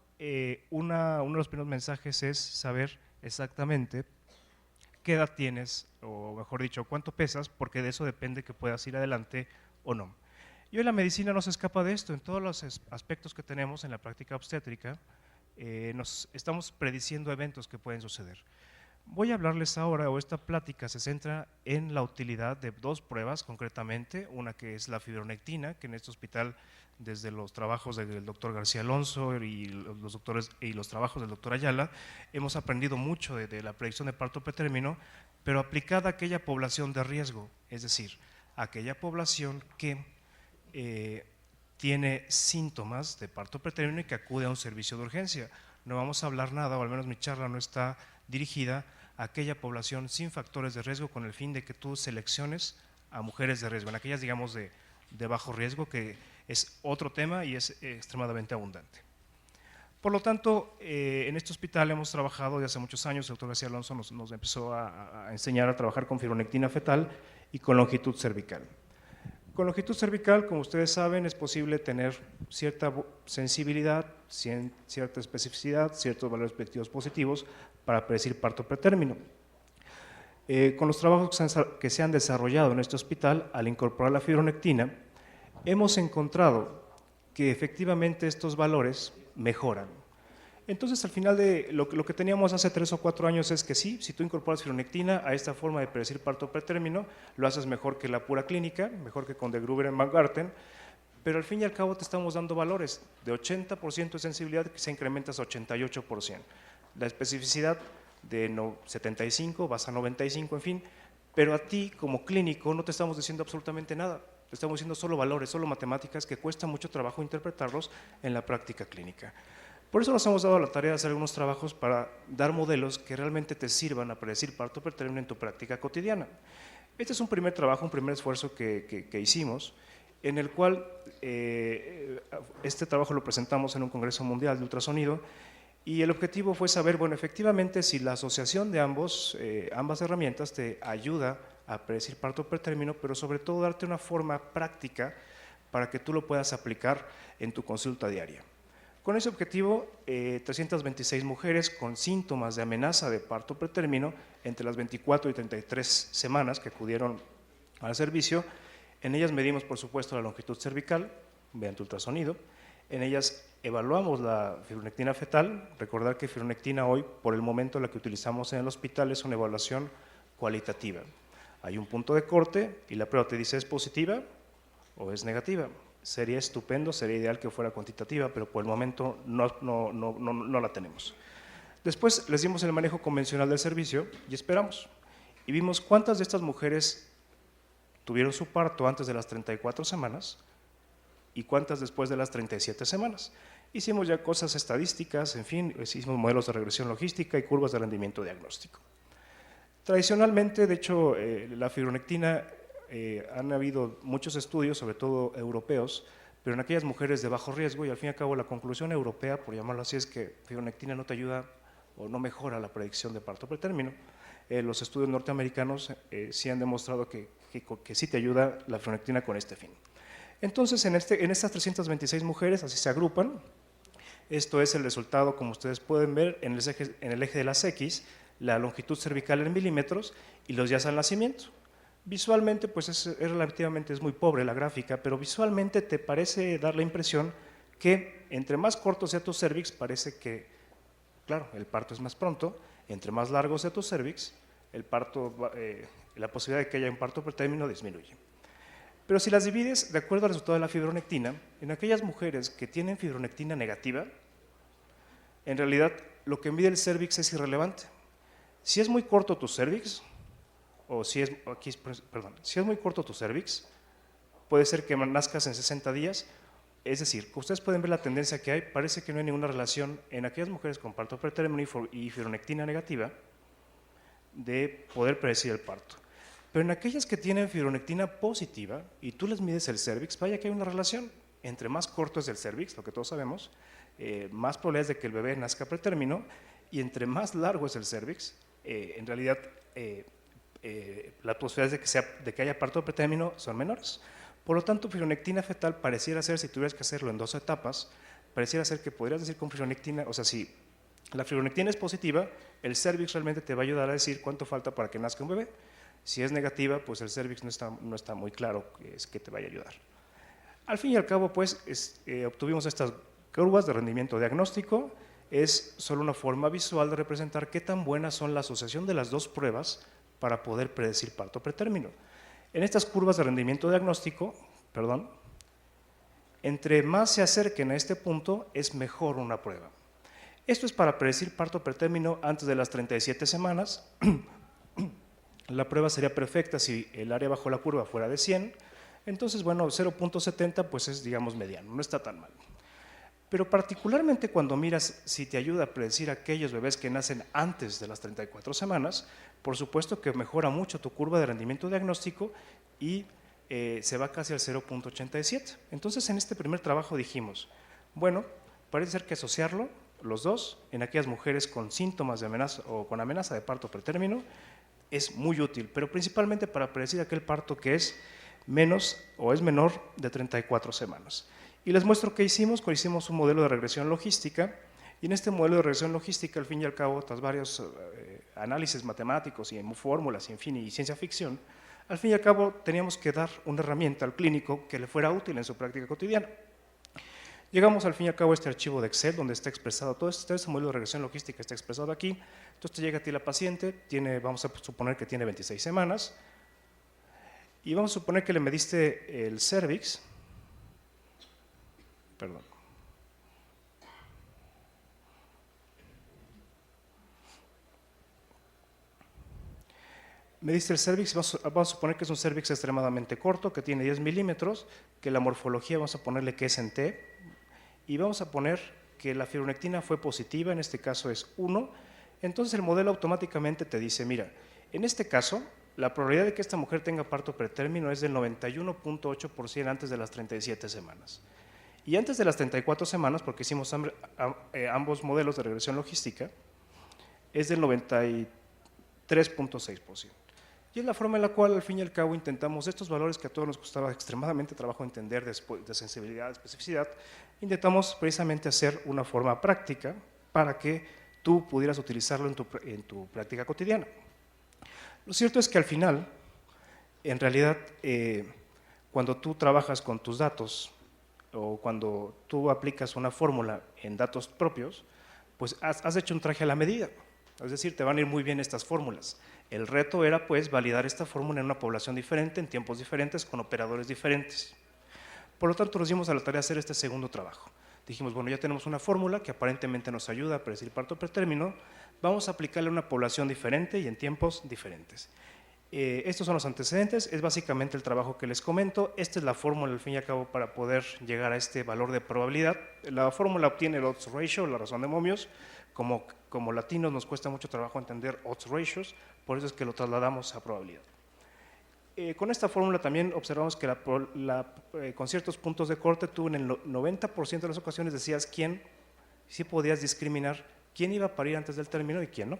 uno de los primeros mensajes es saber exactamente qué edad tienes, o mejor dicho, cuánto pesas, porque de eso depende que puedas ir adelante o no. Y hoy la medicina no se escapa de esto, en todos los aspectos que tenemos en la práctica obstétrica, nos estamos prediciendo eventos que pueden suceder. Voy a hablarles ahora, o esta plática se centra en la utilidad de dos pruebas concretamente, una que es la fibronectina, que en este hospital desde los trabajos del doctor García Alonso y los trabajos del doctor Ayala, hemos aprendido mucho de la predicción de parto pretérmino, pero aplicada a aquella población de riesgo, es decir, aquella población que tiene síntomas de parto pretérmino y que acude a un servicio de urgencia. No vamos a hablar nada, o al menos mi charla no está dirigida a aquella población sin factores de riesgo con el fin de que tú selecciones a mujeres de riesgo, en aquellas digamos de bajo riesgo, que es otro tema y es extremadamente abundante. Por lo tanto, en este hospital hemos trabajado desde hace muchos años, el doctor García Alonso nos empezó a enseñar a trabajar con fibronectina fetal y con longitud cervical. Con longitud cervical, como ustedes saben, es posible tener cierta sensibilidad, cierta especificidad, ciertos valores predictivos positivos para predecir parto pretérmino. Con los trabajos que se han desarrollado en este hospital, al incorporar la fibronectina, hemos encontrado que efectivamente estos valores mejoran. Entonces, al final de lo que teníamos hace 3 o 4 años es que sí, si tú incorporas fibronectina a esta forma de predecir parto pretérmino, lo haces mejor que la pura clínica, mejor que con de Gruber en Baumgarten, pero al fin y al cabo te estamos dando valores de 80% de sensibilidad que se incrementa a 88%. La especificidad de 75 vas a 95, en fin, pero a ti como clínico no te estamos diciendo absolutamente nada, te estamos diciendo solo valores, solo matemáticas que cuesta mucho trabajo interpretarlos en la práctica clínica. Por eso nos hemos dado la tarea de hacer algunos trabajos para dar modelos que realmente te sirvan a predecir parto pretérmino en tu práctica cotidiana. Este es un primer trabajo, un primer esfuerzo que hicimos, en el cual este trabajo lo presentamos en un congreso mundial de ultrasonido, y el objetivo fue saber, bueno, efectivamente si la asociación de ambas herramientas te ayuda a predecir parto pretérmino, pero sobre todo darte una forma práctica para que tú lo puedas aplicar en tu consulta diaria. Con ese objetivo, 326 mujeres con síntomas de amenaza de parto pretérmino entre las 24 y 33 semanas que acudieron al servicio, en ellas medimos por supuesto la longitud cervical mediante ultrasonido, en ellas evaluamos la fibronectina fetal. Recordar que fibronectina hoy, por el momento la que utilizamos en el hospital, es una evaluación cualitativa. Hay un punto de corte y la prueba te dice es positiva o es negativa. Sería estupendo, sería ideal que fuera cuantitativa, pero por el momento no la tenemos. Después les dimos el manejo convencional del servicio y esperamos. Y vimos cuántas de estas mujeres tuvieron su parto antes de las 34 semanas y cuántas después de las 37 semanas. Hicimos ya cosas estadísticas, en fin, hicimos modelos de regresión logística y curvas de rendimiento diagnóstico. Tradicionalmente, de hecho, la fibronectina, han habido muchos estudios, sobre todo europeos, pero en aquellas mujeres de bajo riesgo, y al fin y al cabo la conclusión europea, por llamarlo así, es que fibronectina no te ayuda o no mejora la predicción de parto pretérmino. Los estudios norteamericanos sí han demostrado que sí te ayuda la fibronectina con este fin. Entonces, en estas 326 mujeres, así se agrupan, Esto es el resultado, como ustedes pueden ver, en el eje de las X, la longitud cervical en milímetros y los días al nacimiento. Visualmente, pues es muy pobre la gráfica, pero visualmente te parece dar la impresión que entre más corto sea tu cervix, parece que, claro, el parto es más pronto. Entre más largo sea tu cervix, la posibilidad de que haya un parto pretérmino disminuye. Pero si las divides de acuerdo al resultado de la fibronectina, en aquellas mujeres que tienen fibronectina negativa, en realidad lo que mide el cervix es irrelevante. Si es muy corto tu cervix, si es muy corto tu cervix, puede ser que nazcas en 60 días. Es decir, ustedes pueden ver la tendencia que hay, parece que no hay ninguna relación en aquellas mujeres con parto pretérmino y fibronectina negativa de poder predecir el parto. Pero en aquellas que tienen fibronectina positiva y tú les mides el cervix, vaya que hay una relación. Entre más corto es el cervix, lo que todos sabemos, más probabilidades de que el bebé nazca pretérmino, y entre más largo es el cervix, en realidad las posibilidades de que haya parto pretérmino son menores. Por lo tanto, fibronectina fetal pareciera ser, si tuvieras que hacerlo en 2 etapas, pareciera ser que podrías decir con fibronectina, o sea, si la fibronectina es positiva, el cervix realmente te va a ayudar a decir cuánto falta para que nazca un bebé. Si es negativa, pues el cervix no está muy claro que te vaya a ayudar. Al fin y al cabo, pues, obtuvimos estas curvas de rendimiento diagnóstico. Es solo una forma visual de representar qué tan buenas son la asociación de las dos pruebas para poder predecir parto pretérmino. En estas curvas de rendimiento diagnóstico, entre más se acerquen a este punto, es mejor una prueba. Esto es para predecir parto pretérmino antes de las 37 semanas. La prueba sería perfecta si el área bajo la curva fuera de 100. Entonces, bueno, 0.70 pues es, digamos, mediano, no está tan mal. Pero particularmente cuando miras si te ayuda a predecir aquellos bebés que nacen antes de las 34 semanas, por supuesto que mejora mucho tu curva de rendimiento diagnóstico y se va casi al 0.87. Entonces, en este primer trabajo dijimos, bueno, parece ser que asociarlo, los dos, en aquellas mujeres con síntomas de amenaza o con amenaza de parto pretérmino, es muy útil, pero principalmente para predecir aquel parto que es menos o es menor de 34 semanas. Y les muestro qué hicimos. Hicimos un modelo de regresión logística, y en este modelo de regresión logística, al fin y al cabo, tras varios análisis matemáticos y fórmulas, en fin, y ciencia ficción, al fin y al cabo teníamos que dar una herramienta al clínico que le fuera útil en su práctica cotidiana. Llegamos al fin y al cabo a este archivo de Excel donde está expresado todo este modelo de regresión logística, está expresado aquí. Entonces te llega a ti la paciente, vamos a suponer que tiene 26 semanas, y vamos a suponer que le mediste el cervix, mediste el cervix, vamos a suponer que es un cervix extremadamente corto, que tiene 10 milímetros, que la morfología vamos a ponerle que es en T, y vamos a poner que la fibronectina fue positiva, en este caso es 1, entonces el modelo automáticamente te dice, mira, en este caso, la probabilidad de que esta mujer tenga parto pretérmino es del 91.8% antes de las 37 semanas. Y antes de las 34 semanas, porque hicimos ambos modelos de regresión logística, es del 93.6%. Y es la forma en la cual, al fin y al cabo, intentamos estos valores que a todos nos costaba extremadamente trabajo entender de sensibilidad, de especificidad, intentamos precisamente hacer una forma práctica para que tú pudieras utilizarlo en tu práctica cotidiana. Lo cierto es que al final, en realidad, cuando tú trabajas con tus datos o cuando tú aplicas una fórmula en datos propios, pues has hecho un traje a la medida. Es decir, te van a ir muy bien estas fórmulas. El reto era, pues, validar esta fórmula en una población diferente, en tiempos diferentes, con operadores diferentes. Por lo tanto, nos dimos a la tarea de hacer este segundo trabajo. Dijimos, bueno, ya tenemos una fórmula que aparentemente nos ayuda a predecir parto pretérmino, vamos a aplicarle a una población diferente y en tiempos diferentes. Estos son los antecedentes, es básicamente el trabajo que les comento. Esta es la fórmula, al fin y al cabo, para poder llegar a este valor de probabilidad. La fórmula obtiene el odds ratio, la razón de momios. Como latinos nos cuesta mucho trabajo entender odds ratios, por eso es que lo trasladamos a probabilidad. Con esta fórmula también observamos que con ciertos puntos de corte tú en el 90% de las ocasiones decías sí podías discriminar quién iba a parir antes del término y quién no.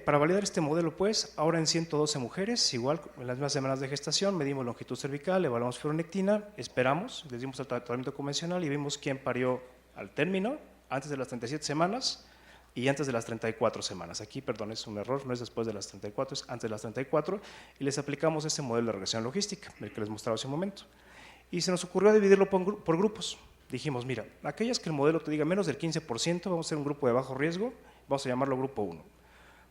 Para validar este modelo, pues, ahora en 112 mujeres, igual en las mismas semanas de gestación, medimos longitud cervical, evaluamos fibronectina, esperamos, les dimos el tratamiento convencional y vimos quién parió al término, antes de las 37 semanas y antes de las 34 semanas. Aquí, perdón, es un error, no es después de las 34, es antes de las 34, y les aplicamos este modelo de regresión logística, el que les mostraba hace un momento. Y se nos ocurrió dividirlo por grupos. Dijimos, mira, aquellas que el modelo te diga menos del 15%, vamos a hacer un grupo de bajo riesgo, vamos a llamarlo grupo 1.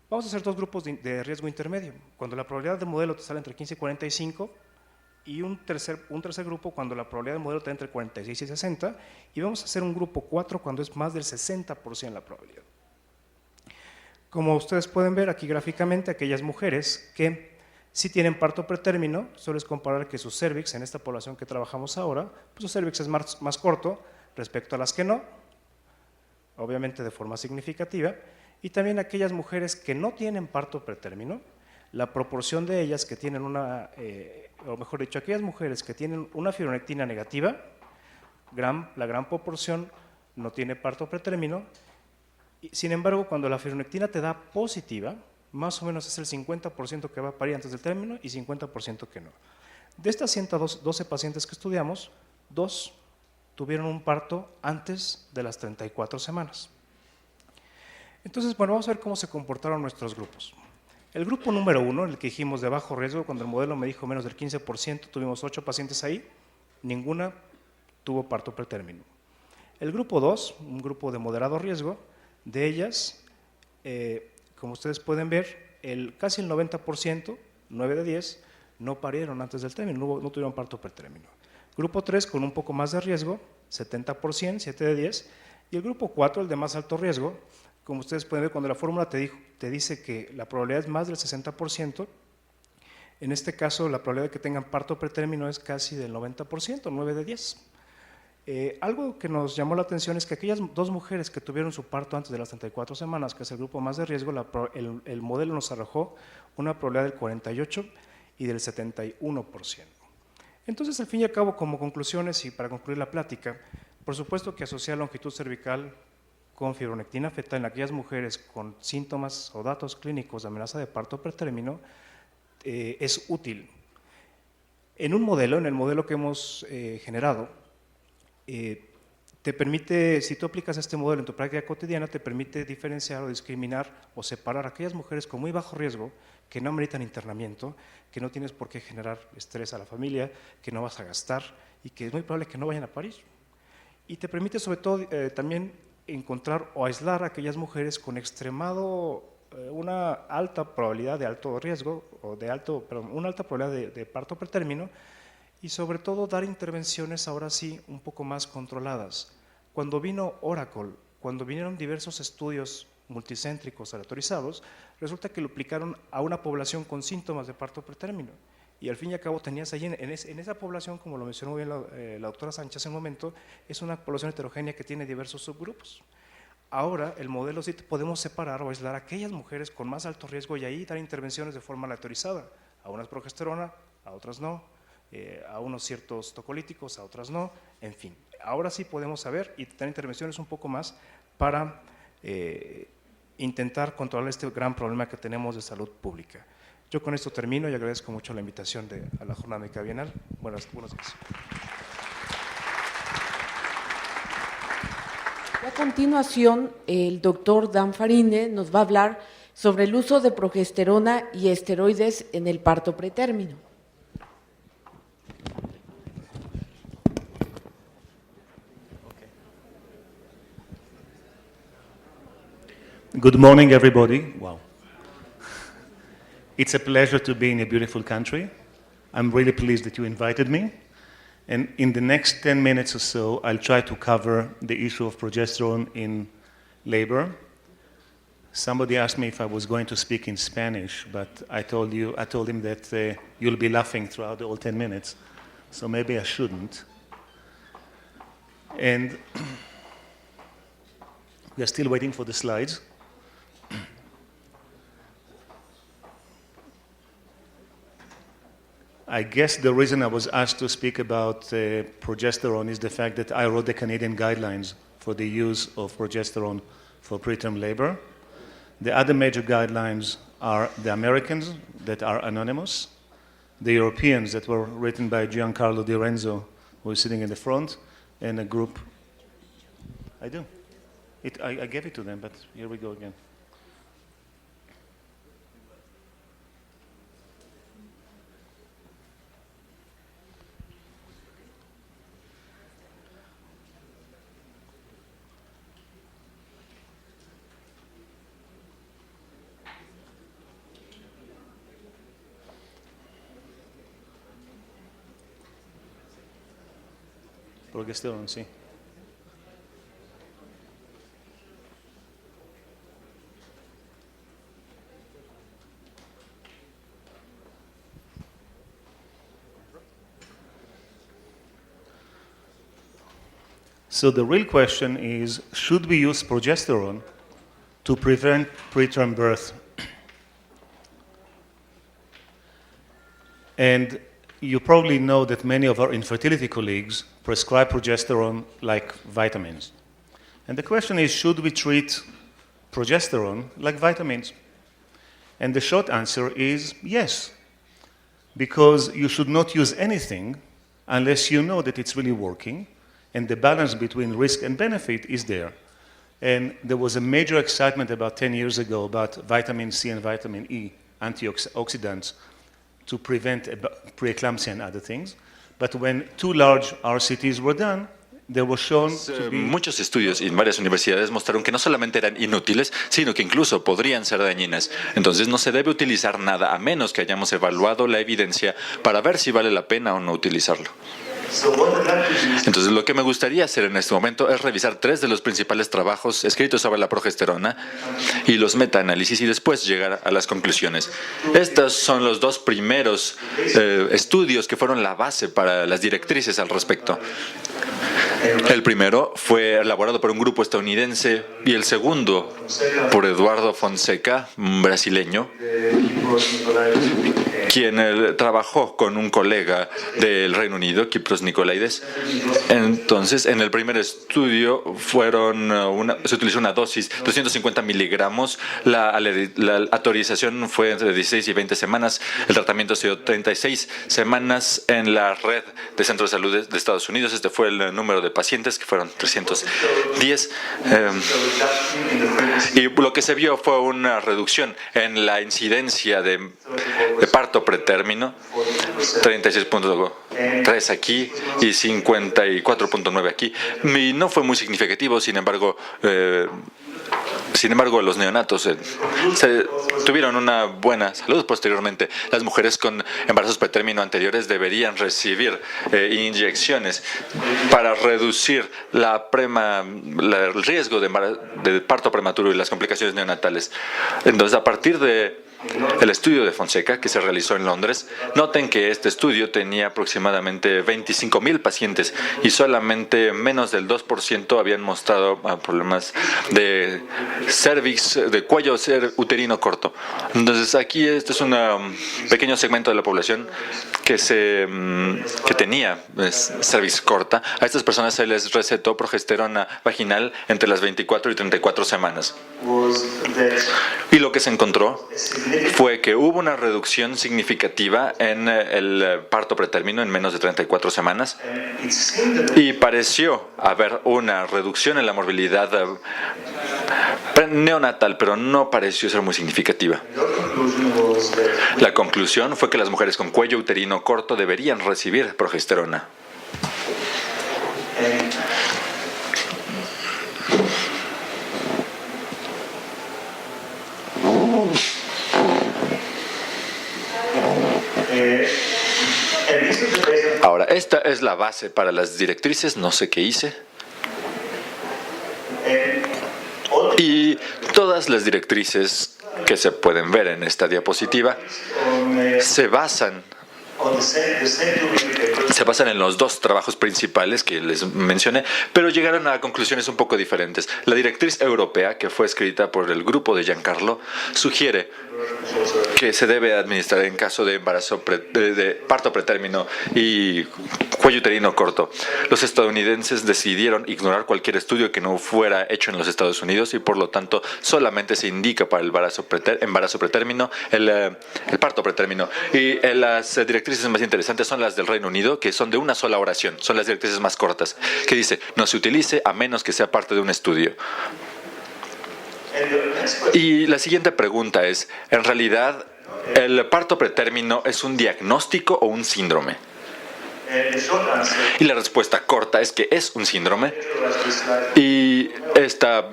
Vamos a hacer dos grupos de riesgo intermedio, cuando la probabilidad del modelo te sale entre 15 y 45, y un tercer grupo cuando la probabilidad del modelo te da entre 46 y 60, y vamos a hacer un grupo 4 cuando es más del 60% la probabilidad. Como ustedes pueden ver aquí gráficamente, aquellas mujeres que sí tienen parto pretérmino, solo es comparar que su cervix, en esta población que trabajamos ahora, pues su cervix es más corto respecto a las que no, obviamente de forma significativa, y también aquellas mujeres que no tienen parto pretérmino, la proporción de ellas que tienen o mejor dicho, aquellas mujeres que tienen una fibronectina negativa, la gran proporción no tiene parto pretérmino. Sin embargo, cuando la fibronectina te da positiva, más o menos es el 50% que va a parir antes del término y 50% que no. De estas 112 pacientes que estudiamos, 2 tuvieron un parto antes de las 34 semanas. Entonces, bueno, vamos a ver cómo se comportaron nuestros grupos. El grupo número 1, el que dijimos de bajo riesgo, cuando el modelo me dijo menos del 15%, tuvimos 8 pacientes ahí, ninguna tuvo parto pretérmino. El grupo 2, un grupo de moderado riesgo, de ellas, como ustedes pueden ver, casi el 90%, 9 de 10, no parieron antes del término, no tuvieron parto pretérmino. Grupo 3, con un poco más de riesgo, 70%, 7 de 10, y el grupo 4, el de más alto riesgo, como ustedes pueden ver, cuando la fórmula te dice que la probabilidad es más del 60%, en este caso la probabilidad de que tengan parto pretérmino es casi del 90%, 9 de 10. Algo que nos llamó la atención es que aquellas 2 mujeres que tuvieron su parto antes de las 34 semanas, que es el grupo más de riesgo, el modelo nos arrojó una probabilidad del 48% y del 71%. Entonces, al fin y al cabo, como conclusiones y para concluir la plática, por supuesto que asociar longitud cervical con fibronectina fetal en aquellas mujeres con síntomas o datos clínicos de amenaza de parto pretérmino es útil. En un modelo, en el modelo que hemos generado, te permite, si tú aplicas este modelo en tu práctica cotidiana, te permite diferenciar o discriminar o separar aquellas mujeres con muy bajo riesgo que no ameritan internamiento, que no tienes por qué generar estrés a la familia, que no vas a gastar y que es muy probable que no vayan a parir. Y te permite sobre todo también encontrar o aislar a aquellas mujeres con una alta probabilidad de alto riesgo o una alta probabilidad de parto pretérmino, y sobre todo dar intervenciones ahora sí un poco más controladas. Cuando vino Oracle, cuando vinieron diversos estudios multicéntricos aleatorizados, resulta que lo aplicaron a una población con síntomas de parto pretérmino. Y al fin y al cabo tenías ahí en esa población, como lo mencionó bien la doctora Sánchez hace un momento, es una población heterogénea que tiene diversos subgrupos. Ahora el modelo sí podemos separar o aislar a aquellas mujeres con más alto riesgo y ahí dar intervenciones de forma aleatorizada. A unas progesterona, a otras no, a unos ciertos tocolíticos, a otras no, en fin. Ahora sí podemos saber y tener intervenciones un poco más para intentar controlar este gran problema que tenemos de salud pública. Yo con esto termino y agradezco mucho la invitación a la Jornada Médica Bienal. Buenos días.
A continuación, el doctor Dan Farine nos va a hablar sobre el uso de progesterona y esteroides en el parto pretérmino.
Good morning, everybody. Wow. It's a pleasure to be in a beautiful country. I'm really pleased that you invited me. And in the next 10 minutes or so, I'll try to cover the issue of progesterone in labor. Somebody asked me if I was going to speak in Spanish, but I told him that you'll be laughing throughout the whole 10 minutes, so maybe I shouldn't. And we are still waiting for the slides. I guess the reason I was asked to speak about progesterone is the fact that I wrote the Canadian guidelines for the use of progesterone for preterm labor. The other major guidelines are the Americans that are anonymous, the Europeans that were written by Giancarlo Di Renzo, who is sitting in the front, and a group. I do. I gave it to them, but here we go again. Progesterone, sí. So the real question is, should we use progesterone to prevent preterm birth? And you probably know that many of our infertility colleagues prescribe progesterone like vitamins. And the question is, should we treat progesterone like vitamins? And the short answer is yes, because you should not use anything unless you know that it's really working and the balance between risk and benefit is there. And there was a major excitement about 10 years ago about vitamin C and vitamin E, antioxidants, to prevent preeclampsia and other things. But when 2 large RCTs were done, they were shown to be...
Muchos estudios en varias universidades mostraron que no solamente eran inútiles, sino que incluso podrían ser dañinas. Entonces no se debe utilizar nada a menos que hayamos evaluado la evidencia para ver si vale la pena o no utilizarlo. Entonces lo que me gustaría hacer en este momento es revisar 3 de los principales trabajos escritos sobre la progesterona y los metaanálisis y después llegar a las conclusiones. Estos son los 2 primeros estudios que fueron la base para las directrices al respecto. El primero fue elaborado por un grupo estadounidense y el segundo por Eduardo Fonseca, un brasileño, quien trabajó con un colega del Reino Unido, Kypros Nicolaides. Entonces, en el primer estudio se utilizó una dosis de 250 miligramos, la autorización fue entre 16 y 20 semanas, el tratamiento ha sido 36 semanas en la red de centros de salud de Estados Unidos. Este fue el número de pacientes, que fueron 310. Y lo que se vio fue una reducción en la incidencia de parto pretérmino, 36.3 aquí y 54.9 aquí. Y no fue muy significativo, sin embargo, los neonatos tuvieron una buena salud posteriormente. Las mujeres con embarazos pretérmino anteriores deberían recibir inyecciones para reducir el riesgo de parto prematuro y las complicaciones neonatales. Entonces, a partir de el estudio de Fonseca, que se realizó en Londres, noten que este estudio tenía aproximadamente 25,000 pacientes y solamente menos del 2% habían mostrado problemas de cervix, de cuello uterino corto. Entonces aquí este es un pequeño segmento de la población que tenía cervix corta. A estas personas se les recetó progesterona vaginal entre las 24 y 34 semanas. Y lo que se encontró fue que hubo una reducción significativa en el parto pretérmino en menos de 34 semanas y pareció haber una reducción en la morbilidad neonatal, pero no pareció ser muy significativa. La conclusión fue que las mujeres con cuello uterino corto deberían recibir progesterona. Ahora, esta es la base para las directrices, no sé qué hice. Y todas las directrices que se pueden ver en esta diapositiva se basan en los 2 trabajos principales que les mencioné, pero llegaron a conclusiones un poco diferentes. La directriz europea, que fue escrita por el grupo de Giancarlo, sugiere que se debe administrar en caso de embarazo de parto pretérmino y cuello uterino corto. Los estadounidenses decidieron ignorar cualquier estudio que no fuera hecho en los Estados Unidos y por lo tanto solamente se indica para el embarazo pretérmino, el parto pretérmino. Y las directrices más interesantes son las del Reino Unido, que son de una sola oración, son las directrices más cortas, que dice, no se utilice a menos que sea parte de un estudio. Y la siguiente pregunta es, ¿en realidad el parto pretérmino es un diagnóstico o un síndrome? Y la respuesta corta es que es un síndrome. Y esta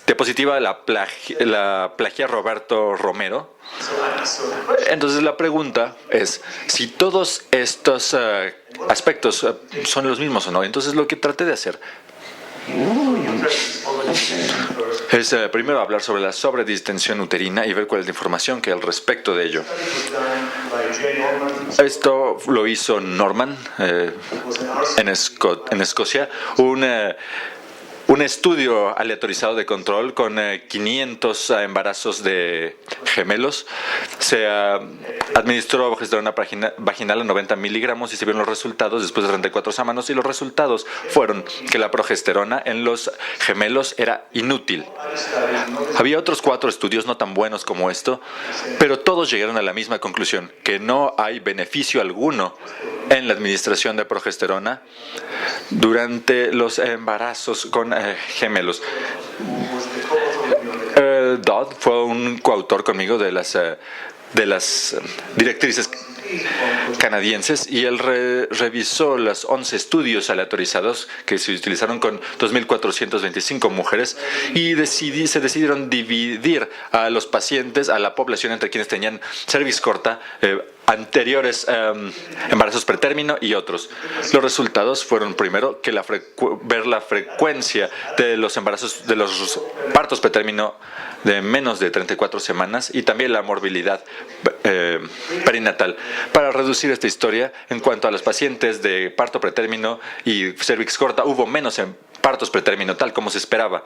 diapositiva la plagia Roberto Romero. Entonces la pregunta es si todos estos aspectos son los mismos o no. Entonces lo que traté de hacer es primero hablar sobre la sobredistensión uterina y ver cuál es la información que hay al respecto de ello. Esto lo hizo Norman en Escocia, un estudio aleatorizado de control con 500 embarazos de gemelos. Se administró progesterona vaginal a 90 miligramos y se vieron los resultados después de 34 semanas, y los resultados fueron que la progesterona en los gemelos era inútil. Había otros 4 estudios no tan buenos como esto, pero todos llegaron a la misma conclusión, que no hay beneficio alguno en la administración de progesterona durante los embarazos con gemelos. Dodd fue un coautor conmigo de las directrices canadienses y él revisó los 11 estudios aleatorizados que se utilizaron con 2.425 mujeres y se decidieron dividir a los pacientes, a la población, entre quienes tenían cervix corta, anteriores embarazos pretérmino y otros. Los resultados fueron primero que ver la frecuencia de los embarazos, de los partos pretérmino de menos de 34 semanas y también la morbilidad perinatal. Para reducir esta historia, en cuanto a los pacientes de parto pretérmino y cervix corta, hubo menos partos pretérmino, tal como se esperaba.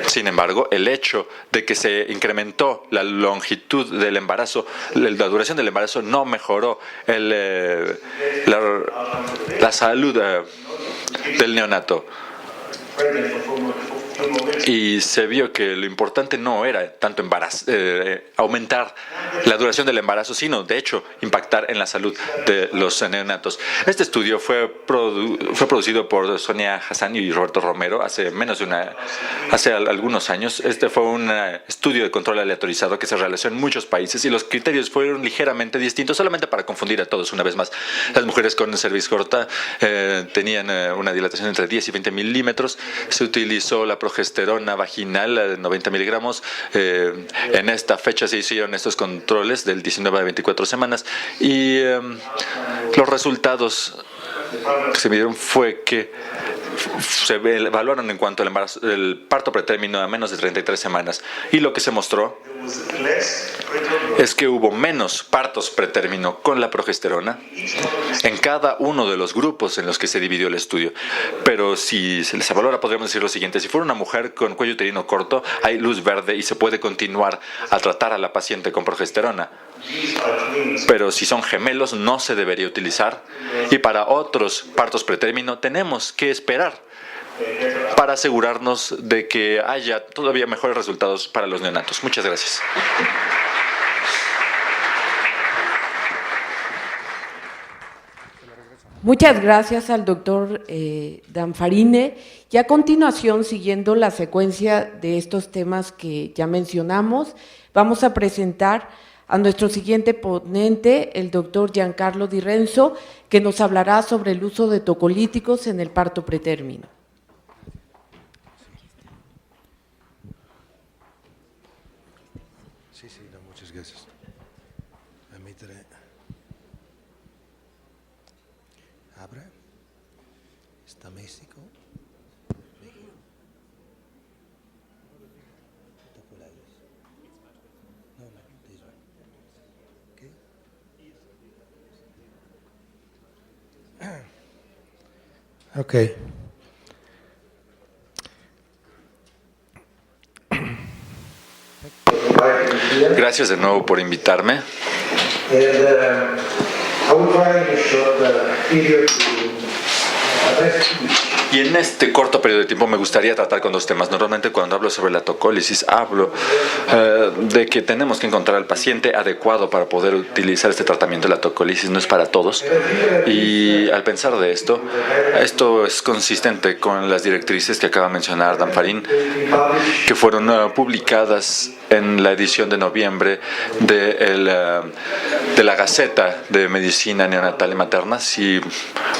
Sin embargo, el hecho de que se incrementó la longitud del embarazo, la duración del embarazo, no mejoró la salud del neonato. Y se vio que lo importante no era tanto aumentar la duración del embarazo, sino, de hecho, impactar en la salud de los neonatos. Este estudio fue producido por Sonia Hassan y Roberto Romero hace algunos años. Este fue un estudio de control aleatorizado que se realizó en muchos países y los criterios fueron ligeramente distintos, solamente para confundir a todos una vez más. Las mujeres con cervix corta tenían una dilatación entre 10 y 20 milímetros. Se utilizó la progesterona vaginal de 90 miligramos. En esta fecha se hicieron estos controles del 19 a 24 semanas y los resultados que se midieron fue que se evaluaron en cuanto al el parto pretérmino a menos de 33 semanas y lo que se mostró es que hubo menos partos pretérmino con la progesterona en cada uno de los grupos en los que se dividió el estudio. Pero si se les evaluara, podríamos decir lo siguiente: si fuera una mujer con cuello uterino corto, hay luz verde y se puede continuar a tratar a la paciente con progesterona. Pero si son gemelos, no se debería utilizar. Y para otros partos pretérmino, tenemos que esperar para asegurarnos de que haya todavía mejores resultados para los neonatos. Muchas gracias.
Muchas gracias al doctor Danfarine. Y a continuación, siguiendo la secuencia de estos temas que ya mencionamos, vamos a presentar a nuestro siguiente ponente, el doctor Giancarlo Di Renzo, que nos hablará sobre el uso de tocolíticos en el parto pretérmino.
Sí, no, muchas gracias. Permítame. Abre. Está México. Okay.
Gracias de nuevo por invitarme.
I will try in a short period to address
Y en este corto periodo de tiempo me gustaría tratar con dos temas. Normalmente cuando hablo sobre la tocólisis hablo de que tenemos que encontrar al paciente adecuado para poder utilizar este tratamiento. La tocólisis no es para todos. Y al pensar de esto es consistente con las directrices que acaba de mencionar Dan Farín, que fueron publicadas en la edición de noviembre de la Gaceta de Medicina Neonatal y Materna. Si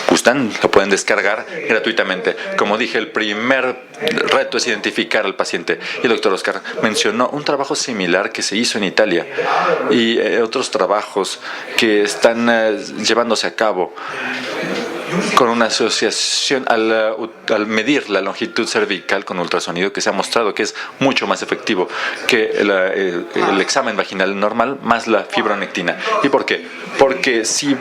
gustan, lo pueden descargar gratuitamente. Como dije, el primer reto es identificar al paciente. Y el doctor Oscar mencionó un trabajo similar que se hizo en Italia y otros trabajos que están llevándose a cabo con una asociación al medir la longitud cervical con ultrasonido, que se ha mostrado que es mucho más efectivo que el examen vaginal normal más la fibronectina. ¿Y por qué? Porque si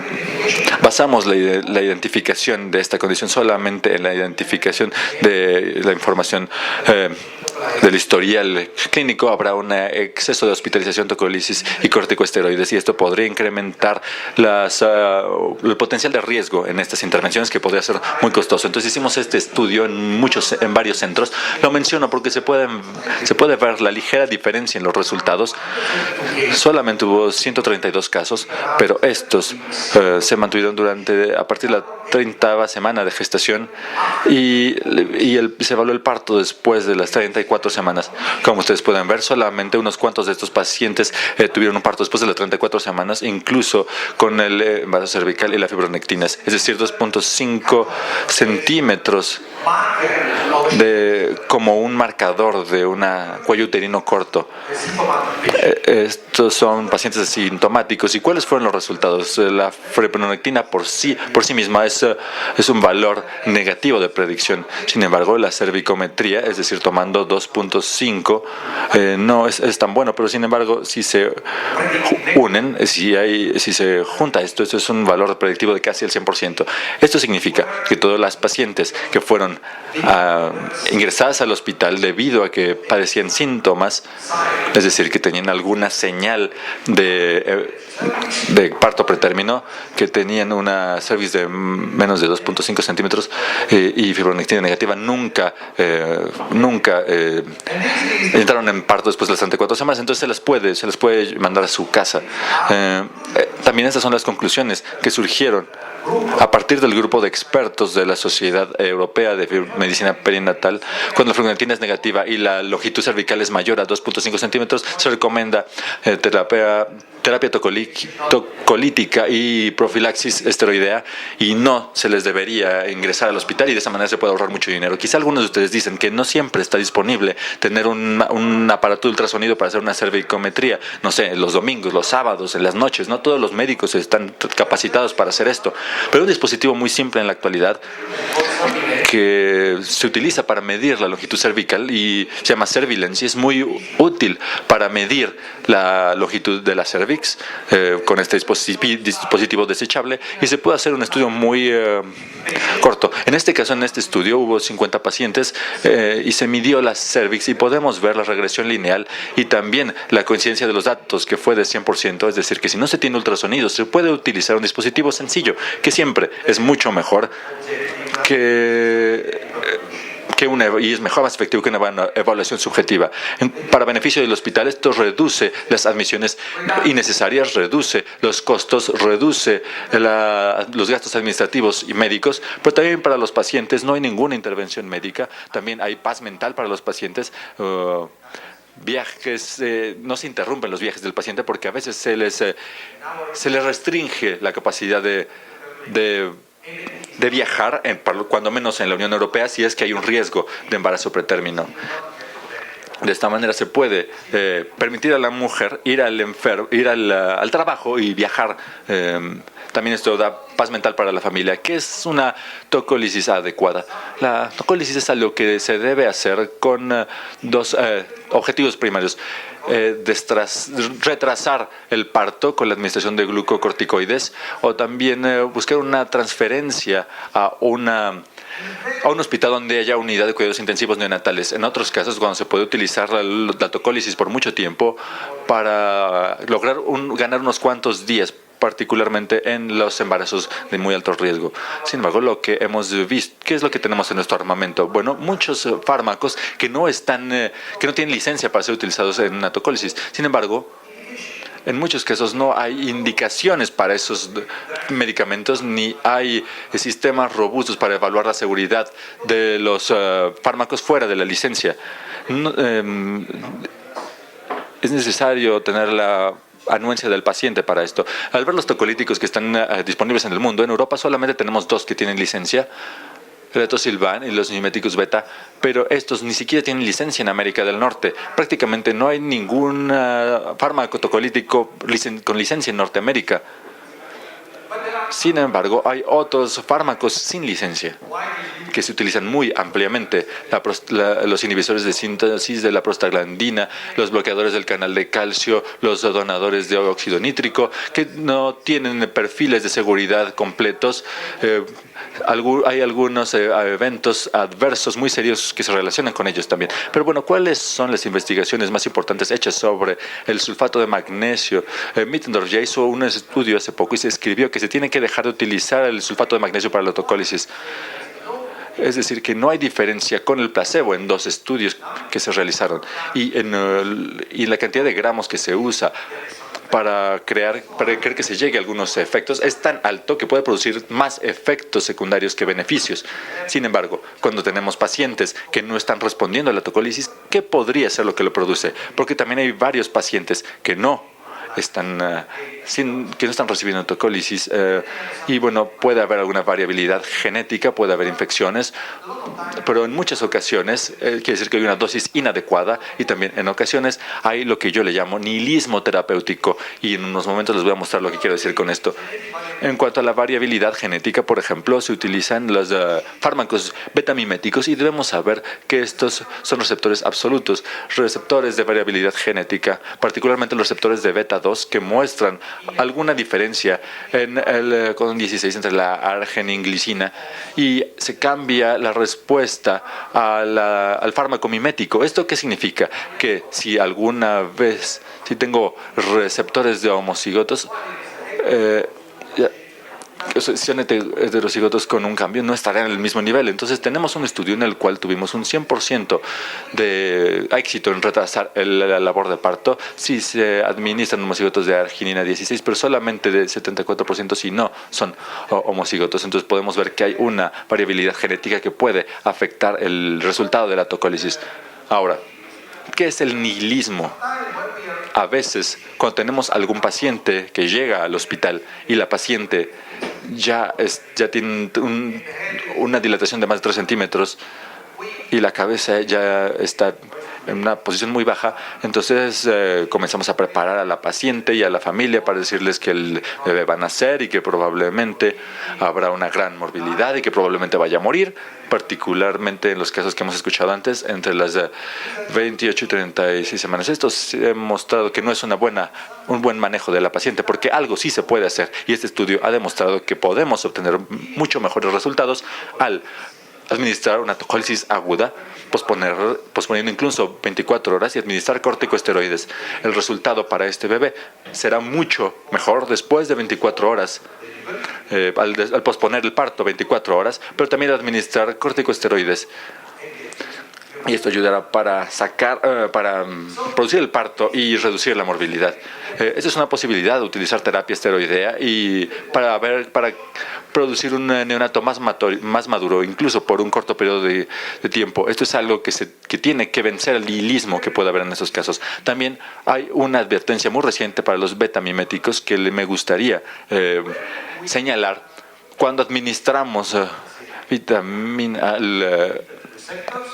basamos la identificación de esta condición solamente en la identificación de la información del historial clínico, habrá un exceso de hospitalización, tocólisis y corticosteroides, y esto podría incrementar el potencial de riesgo en estas intervenciones, que podría ser muy costoso. Entonces hicimos este estudio en varios centros. Lo menciono porque se puede ver la ligera diferencia en los resultados. Solamente hubo 132 casos, pero estos se mantuvieron a partir de la 30ª semana de gestación y se evaluó el parto después de las 34 semanas. Como ustedes pueden ver, solamente unos cuantos de estos pacientes tuvieron un parto después de las 34 semanas, incluso con el embarazo cervical y la fibronectina, es decir, 2.5 centímetros como un marcador de un cuello uterino corto. Estos son pacientes asintomáticos. ¿Y cuáles fueron los resultados? La fibronectina por sí misma es un valor negativo de predicción. Sin embargo, la cervicometría, es decir, tomando 2.5, no es tan bueno, pero sin embargo, si se unen, si se junta esto es un valor predictivo de casi el 100%. Esto significa que todas las pacientes que fueron ingresadas al hospital debido a que padecían síntomas, es decir, que tenían alguna señal de parto pretérmino, que tenían una cervix de menos de 2.5 centímetros y fibronectina negativa, nunca entraron en parto después de las 34 semanas. Entonces se les puede mandar a su casa. También estas son las conclusiones que surgieron a partir del grupo de expertos de la Sociedad Europea de Medicina Perinatal. Cuando la fibronectina es negativa y la longitud cervical es mayor a 2.5 centímetros, se recomienda terapia tocolítica y profilaxis esteroidea, y no se les debería ingresar al hospital, y de esa manera se puede ahorrar mucho dinero. Quizá algunos de ustedes dicen que no siempre está disponible tener un aparato de ultrasonido para hacer una cervicometría, no sé, los domingos, los sábados, en las noches. No todos los médicos están capacitados para hacer esto, pero un dispositivo muy simple en la actualidad que se utiliza para medir la longitud cervical y se llama Cervilence, y es muy útil para medir la longitud de la cervix con este dispositivo desechable, y se puede hacer un estudio muy corto. En este caso, en este estudio hubo 50 pacientes y se midió la cervix, y podemos ver la regresión lineal y también la coincidencia de los datos, que fue de 100%, es decir, que si no se tiene ultrasonido se puede utilizar un dispositivo sencillo, que siempre es mucho mejor y es más efectivo que una evaluación subjetiva. Para beneficio del hospital, esto reduce las admisiones innecesarias, reduce los costos, reduce los gastos administrativos y médicos, pero también para los pacientes no hay ninguna intervención médica. También hay paz mental para los pacientes. Viajes, no se interrumpen los viajes del paciente, porque a veces se les restringe la capacidad de viajar, cuando menos en la Unión Europea, si es que hay un riesgo de embarazo pretérmino. De esta manera se puede permitir a la mujer ir al trabajo y viajar. También esto da paz mental para la familia. ¿Qué es una tocólisis adecuada? La tocólisis es algo que se debe hacer con dos objetivos primarios. Retrasar el parto con la administración de glucocorticoides, o también buscar una transferencia a un hospital donde haya unidad de cuidados intensivos neonatales. En otros casos, cuando se puede utilizar la tocólisis por mucho tiempo para lograr ganar unos cuantos días particularmente en los embarazos de muy alto riesgo. Sin embargo, lo que hemos visto, ¿qué es lo que tenemos en nuestro armamento? Bueno, muchos fármacos que no tienen licencia para ser utilizados en una tocólisis. Sin embargo, en muchos casos no hay indicaciones para esos medicamentos ni hay sistemas robustos para evaluar la seguridad de los fármacos fuera de la licencia. Es necesario tener la anuencia del paciente para esto. Al ver los tocolíticos que están disponibles en el mundo, en Europa solamente tenemos 2 que tienen licencia, el etosilvan y los miméticos beta, pero estos ni siquiera tienen licencia en América del Norte. Prácticamente no hay ningún fármaco tocolítico con licencia en Norteamérica. Sin embargo, hay otros fármacos sin licencia que se utilizan muy ampliamente. Los inhibidores de síntesis de la prostaglandina, los bloqueadores del canal de calcio, los donadores de óxido nítrico, que no tienen perfiles de seguridad completos. Hay algunos eventos adversos muy serios que se relacionan con ellos también. Pero bueno, ¿cuáles son las investigaciones más importantes hechas sobre el sulfato de magnesio? Mittendorf ya hizo un estudio hace poco y se escribió que se tiene que dejar de utilizar el sulfato de magnesio para la autocólisis. Es decir, que no hay diferencia con el placebo en 2 estudios que se realizaron. Y la cantidad de gramos que se usa para creer que se llegue a algunos efectos es tan alto que puede producir más efectos secundarios que beneficios. Sin embargo, cuando tenemos pacientes que no están respondiendo a la autocólisis, ¿qué podría ser lo que lo produce? Porque también hay varios pacientes que no están recibiendo autocólisis y bueno, puede haber alguna variabilidad genética, puede haber infecciones, pero en muchas ocasiones quiere decir que hay una dosis inadecuada y también en ocasiones hay lo que yo le llamo nihilismo terapéutico y en unos momentos les voy a mostrar lo que quiero decir con esto. En cuanto a la variabilidad genética, por ejemplo, se utilizan los fármacos betamiméticos y debemos saber que estos son receptores absolutos, receptores de variabilidad genética, particularmente los receptores de beta 2 que muestran alguna diferencia en el codón 16 entre la arginine-glicina y se cambia la respuesta al fármaco mimético. ¿Esto qué significa? Que si tengo receptores de homocigotos, si son heterocigotos con un cambio, no estarán en el mismo nivel. Entonces tenemos un estudio en el cual tuvimos un 100% de éxito en retrasar la labor de parto si se administran homocigotos de arginina 16, pero solamente de 74% si no son homocigotos. Entonces podemos ver que hay una variabilidad genética que puede afectar el resultado de la autocólisis. Ahora, ¿qué es el nihilismo? A veces, cuando tenemos algún paciente que llega al hospital y la paciente ya tiene una dilatación de más de 3 centímetros y la cabeza ya está en una posición muy baja, entonces comenzamos a preparar a la paciente y a la familia para decirles que el bebé va a nacer y que probablemente habrá una gran morbilidad y que probablemente vaya a morir, particularmente en los casos que hemos escuchado antes, entre las 28 y 36 semanas. Esto se ha mostrado que no es un buen manejo de la paciente, porque algo sí se puede hacer, y este estudio ha demostrado que podemos obtener mucho mejores resultados al administrar una autocólisis aguda, posponiendo incluso 24 horas y administrar corticosteroides. El resultado para este bebé será mucho mejor después de 24 horas, al posponer el parto 24 horas, pero también administrar corticosteroides. Y esto ayudará para producir el parto y reducir la morbilidad. Esta es una posibilidad de utilizar terapia esteroidea y para producir un neonato más maduro, incluso por un corto periodo de tiempo. Esto es algo que tiene que vencer el nihilismo que puede haber en estos casos. También hay una advertencia muy reciente para los betamiméticos que me gustaría señalar. Cuando administramos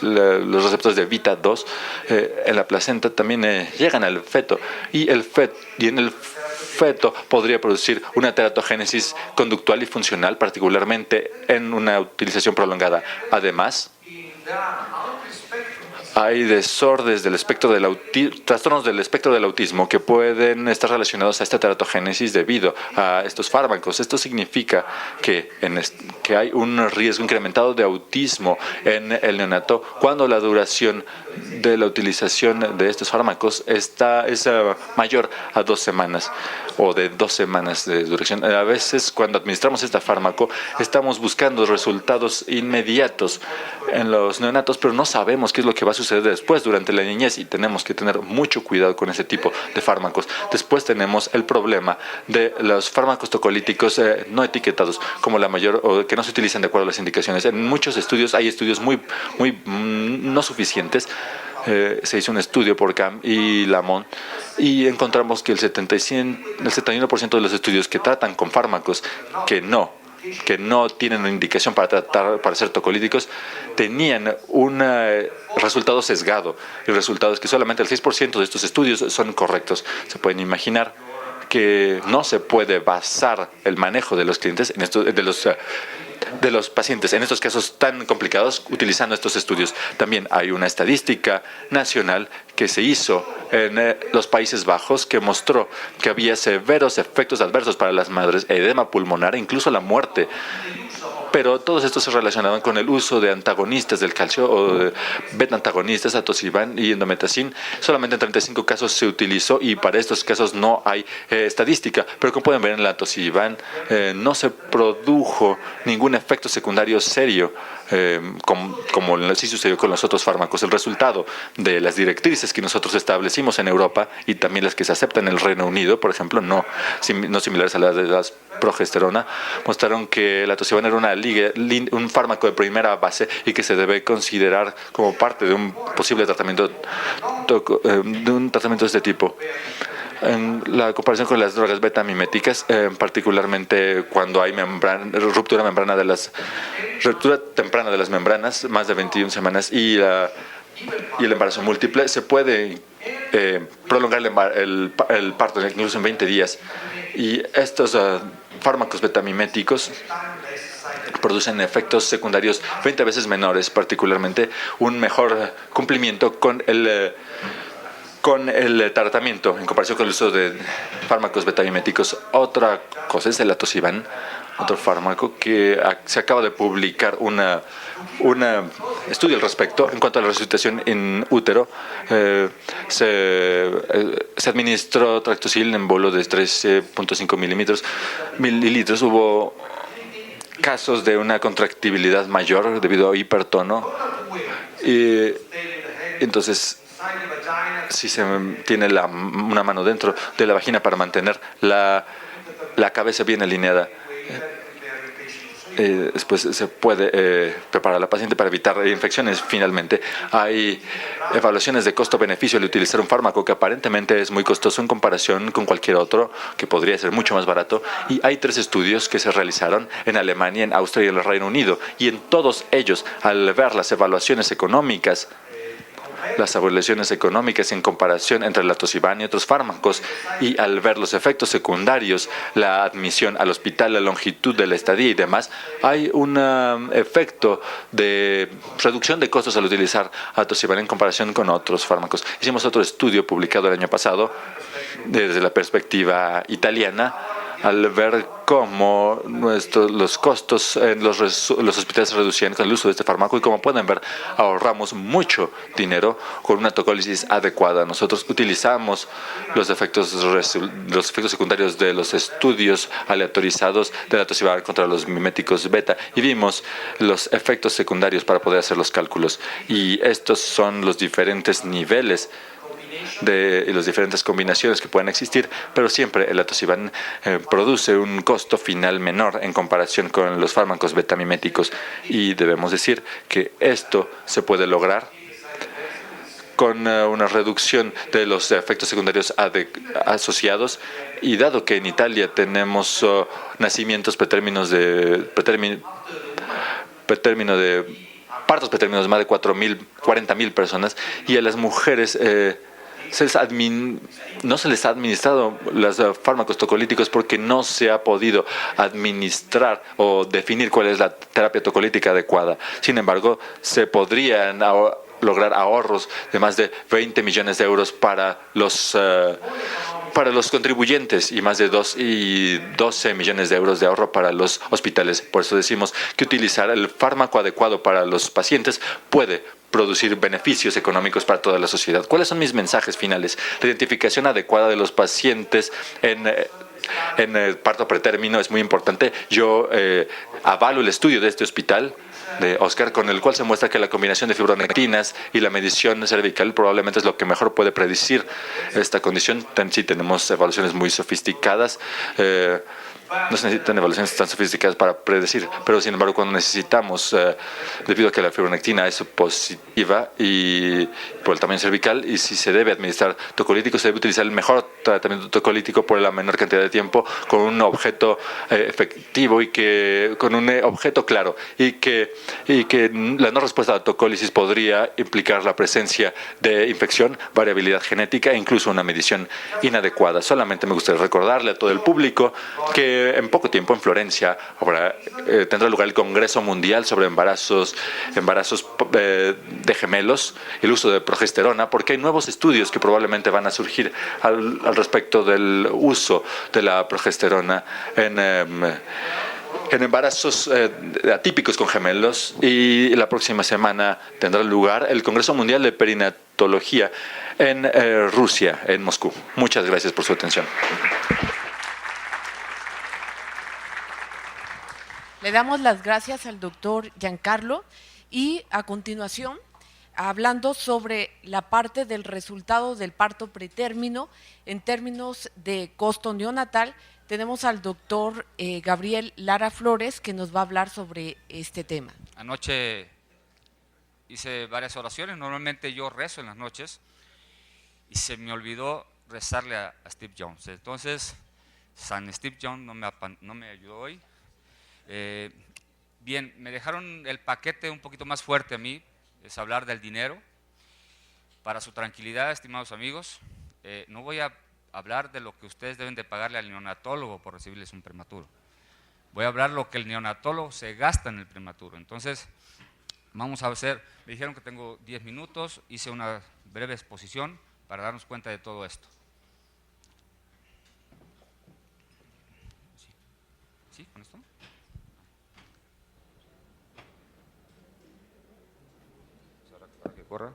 los receptores de beta 2 en la placenta también llegan al feto y en el feto podría producir una teratogénesis conductual y funcional, particularmente en una utilización prolongada. Además, hay desórdenes del espectro del trastornos del espectro del autismo que pueden estar relacionados a esta teratogénesis debido a estos fármacos. Esto significa que hay un riesgo incrementado de autismo en el neonato cuando la duración de la utilización de estos fármacos es mayor a 2 semanas o de 2 semanas de duración. A veces cuando administramos este fármaco estamos buscando resultados inmediatos en los neonatos, pero no sabemos qué es lo que va a suceder después durante la niñez y tenemos que tener mucho cuidado con ese tipo de fármacos. Después tenemos el problema de los fármacos tocolíticos no etiquetados, como la mayor, o que no se utilizan de acuerdo a las indicaciones. En muchos estudios hay estudios muy no suficientes. Se hizo un estudio por Cam y Lamont y encontramos que el 71% de los estudios que tratan con fármacos que no tienen una indicación para ser tocolíticos, tenían un resultado sesgado. El resultado es que solamente el 6% de estos estudios son correctos. Se pueden imaginar que no se puede basar el manejo de los clientes de los pacientes en estos casos tan complicados utilizando estos estudios. También hay una estadística nacional que se hizo en los Países Bajos que mostró que había severos efectos adversos para las madres, edema pulmonar e incluso la muerte. Pero todos estos se relacionaban con el uso de antagonistas del calcio o de beta-antagonistas, atosiban y endometacin. Solamente en 35 casos se utilizó y para estos casos no hay estadística. Pero como pueden ver en la atosiban no se produjo ningún efecto secundario serio como sí sucedió con los otros fármacos. El resultado de las directrices que nosotros establecimos en Europa y también las que se aceptan en el Reino Unido, por ejemplo, no similares a las de las progesterona, mostraron que la atosiban era un fármaco de primera base y que se debe considerar como parte de un posible tratamiento de este tipo. En la comparación con las drogas beta-miméticas, particularmente cuando hay ruptura temprana de las membranas, más de 21 semanas, y el embarazo múltiple, se puede prolongar el parto incluso en 20 días. Y estos fármacos betamiméticos producen efectos secundarios 20 veces menores, particularmente un mejor cumplimiento con el tratamiento en comparación con el uso de fármacos betamiméticos. Otra cosa es el atosiban, otro fármaco que se acaba de publicar un estudio al respecto. En cuanto a la resucitación in útero, se administró tractocil en bolo de 13.5 mililitros. Hubo casos de una contractibilidad mayor debido a hipertono. Y entonces, si se tiene una mano dentro de la vagina para mantener la cabeza bien alineada, después se puede preparar a la paciente para evitar infecciones. Finalmente, hay evaluaciones de costo-beneficio al utilizar un fármaco que aparentemente es muy costoso en comparación con cualquier otro, que podría ser mucho más barato. Y hay 3 estudios que se realizaron en Alemania, en Austria y en el Reino Unido. Y en todos ellos, al ver las evaluaciones económicas en comparación entre la atosiban y otros fármacos, y al ver los efectos secundarios, la admisión al hospital, la longitud de la estadía y demás, hay un efecto de reducción de costos al utilizar atosiban en comparación con otros fármacos. Hicimos otro estudio publicado el año pasado desde la perspectiva italiana, al ver cómo los costos en los hospitales se reducían con el uso de este fármaco, y como pueden ver, ahorramos mucho dinero con una tocólisis adecuada. Nosotros utilizamos los efectos secundarios de los estudios aleatorizados de la atosiban contra los miméticos beta y vimos los efectos secundarios para poder hacer los cálculos. Y estos son los diferentes niveles y las diferentes combinaciones que pueden existir, pero siempre el atosiban produce un costo final menor en comparación con los fármacos betamiméticos, y debemos decir que esto se puede lograr con una reducción de los efectos secundarios asociados. Y dado que en Italia tenemos nacimientos pretérminos de partos pretérminos más de 40.000 personas, y a las mujeres no se les ha administrado los fármacos tocolíticos porque no se ha podido administrar o definir cuál es la terapia tocolítica adecuada. Sin embargo, se podrían lograr ahorros de más de 20 millones de euros para los contribuyentes y más de 12 millones de euros de ahorro para los hospitales. Por eso decimos que utilizar el fármaco adecuado para los pacientes puede producir beneficios económicos para toda la sociedad. ¿Cuáles son mis mensajes finales? La identificación adecuada de los pacientes en el parto pretérmino es muy importante. Yo avalo el estudio de este hospital de Oscar, con el cual se muestra que la combinación de fibronectinas y la medición cervical probablemente es lo que mejor puede predecir esta condición. Sí, tenemos evaluaciones muy sofisticadas. No se necesitan evaluaciones tan sofisticadas para predecir, pero sin embargo cuando necesitamos, debido a que la fibronectina es positiva y por el tamaño cervical, y si se debe administrar tocolítico, se debe utilizar el mejor tratamiento tocolítico por la menor cantidad de tiempo, con un objeto efectivo y con un objeto claro, y que la no respuesta a la tocólisis podría implicar la presencia de infección, variabilidad genética e incluso una medición inadecuada. Solamente me gustaría recordarle a todo el público que en poco tiempo en Florencia tendrá lugar el Congreso Mundial sobre embarazos de gemelos y el uso de progesterona, porque hay nuevos estudios que probablemente van a surgir al respecto del uso de la progesterona en embarazos atípicos con gemelos, y la próxima semana tendrá lugar el Congreso Mundial de Perinatología en Rusia, en Moscú. Muchas gracias por su atención.
Le damos las gracias al doctor Giancarlo y a continuación, hablando sobre la parte del resultado del parto pretérmino en términos de costo neonatal, tenemos al doctor Gabriel Lara Flores, que nos va a hablar sobre este tema.
Anoche hice varias oraciones, normalmente yo rezo en las noches y se me olvidó rezarle a Steve Jones. Entonces, San Steve Jones no me ayudó hoy. Bien, me dejaron el paquete un poquito más fuerte a mí, es hablar del dinero. Para su tranquilidad, estimados amigos, no voy a hablar de lo que ustedes deben de pagarle al neonatólogo por recibirles un prematuro. Voy a hablar lo que el neonatólogo se gasta en el prematuro. Entonces, vamos a hacer, me dijeron que tengo 10 minutos, hice una breve exposición para darnos cuenta de todo esto. ¿Sí? ¿Con esto? Para que corra.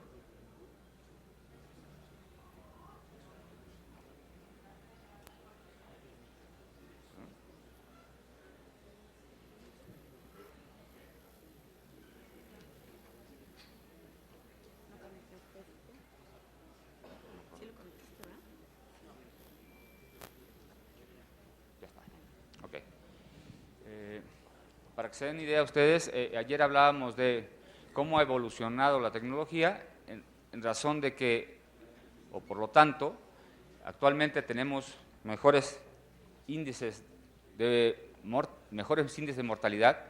Para que se den idea ustedes, ayer hablábamos de cómo ha evolucionado la tecnología en razón de que, o por lo tanto, actualmente tenemos mejores índices de mortalidad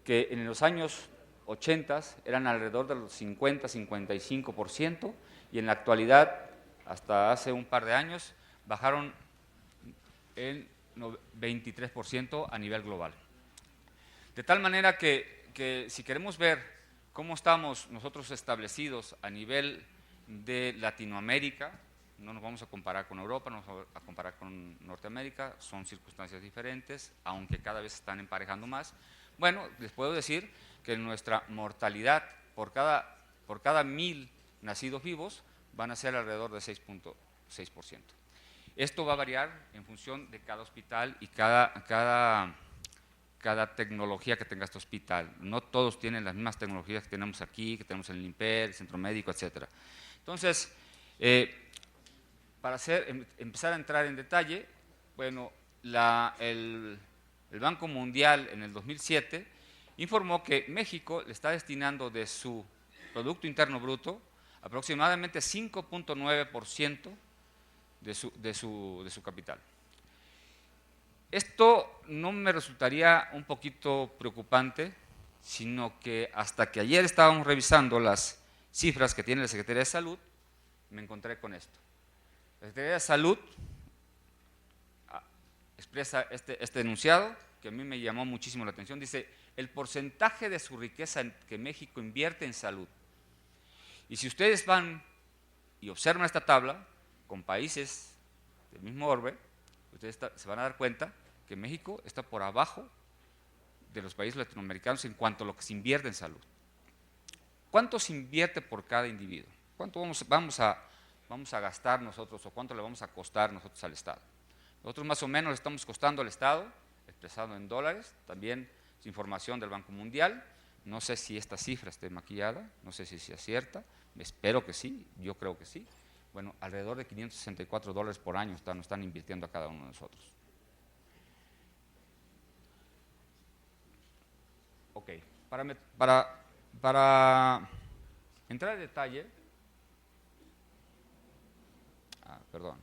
que en los años 80 eran alrededor de los 50-55%, y en la actualidad, hasta hace un par de años, bajaron el 23% a nivel global. De tal manera que si queremos ver cómo estamos nosotros establecidos a nivel de Latinoamérica, no nos vamos a comparar con Europa, no nos vamos a comparar con Norteamérica, son circunstancias diferentes, aunque cada vez se están emparejando más. Bueno, les puedo decir que nuestra mortalidad por cada 1000 nacidos vivos van a ser alrededor de 6.6%. Esto va a variar en función de cada hospital y cada tecnología que tenga este hospital. No todos tienen las mismas tecnologías que tenemos aquí, que tenemos en el INPER, el Centro Médico, etc. Entonces, para empezar a entrar en detalle, bueno, el Banco Mundial en el 2007 informó que México le está destinando de su Producto Interno Bruto aproximadamente 5.9% de su capital. Esto no me resultaría un poquito preocupante, sino que hasta que ayer estábamos revisando las cifras que tiene la Secretaría de Salud, me encontré con esto. La Secretaría de Salud expresa este enunciado, que a mí me llamó muchísimo la atención. Dice: el porcentaje de su riqueza que México invierte en salud Y si ustedes van y observan esta tabla con países del mismo orbe, ustedes se van a dar cuenta que México está por abajo de los países latinoamericanos en cuanto a lo que se invierte en salud. ¿Cuánto se invierte por cada individuo? ¿Cuánto vamos a gastar nosotros o cuánto le vamos a costar nosotros al Estado? Nosotros más o menos le estamos costando al Estado, expresado en dólares, también es información del Banco Mundial. No sé si esta cifra esté maquillada, no sé si sea cierta, espero que sí, yo creo que sí. Bueno, alrededor de $564 por año nos están invirtiendo a cada uno de nosotros. Ok, para entrar en detalle, perdón.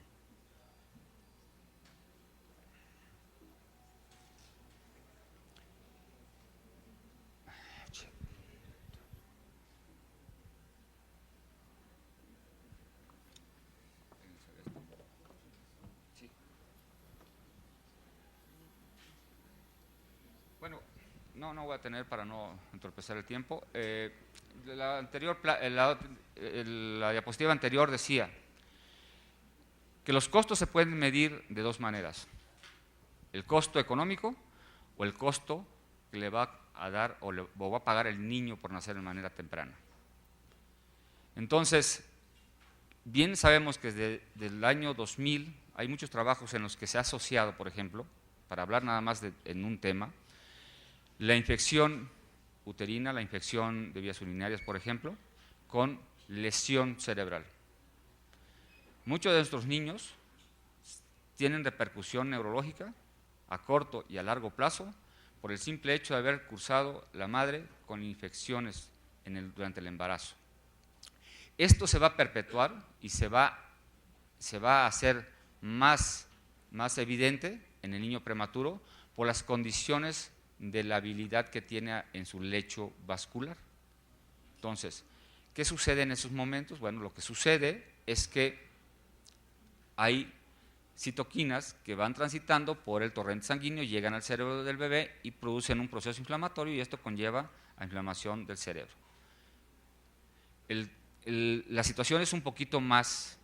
Bueno, no voy a tener para no entorpecer el tiempo. La diapositiva anterior decía que los costos se pueden medir de dos maneras: el costo económico o el costo que le va a dar o va a pagar el niño por nacer de manera temprana. Entonces, bien sabemos que desde el año 2000 hay muchos trabajos en los que se ha asociado, por ejemplo, para hablar nada más en un tema, la infección uterina, la infección de vías urinarias, por ejemplo, con lesión cerebral. Muchos de nuestros niños tienen repercusión neurológica a corto y a largo plazo por el simple hecho de haber cursado la madre con infecciones durante el embarazo. Esto se va a perpetuar y se va a hacer más evidente en el niño prematuro por las condiciones de la habilidad que tiene en su lecho vascular. Entonces, ¿qué sucede en esos momentos? Bueno, lo que sucede es que hay citoquinas que van transitando por el torrente sanguíneo, llegan al cerebro del bebé y producen un proceso inflamatorio, y esto conlleva a inflamación del cerebro. La situación es un poquito más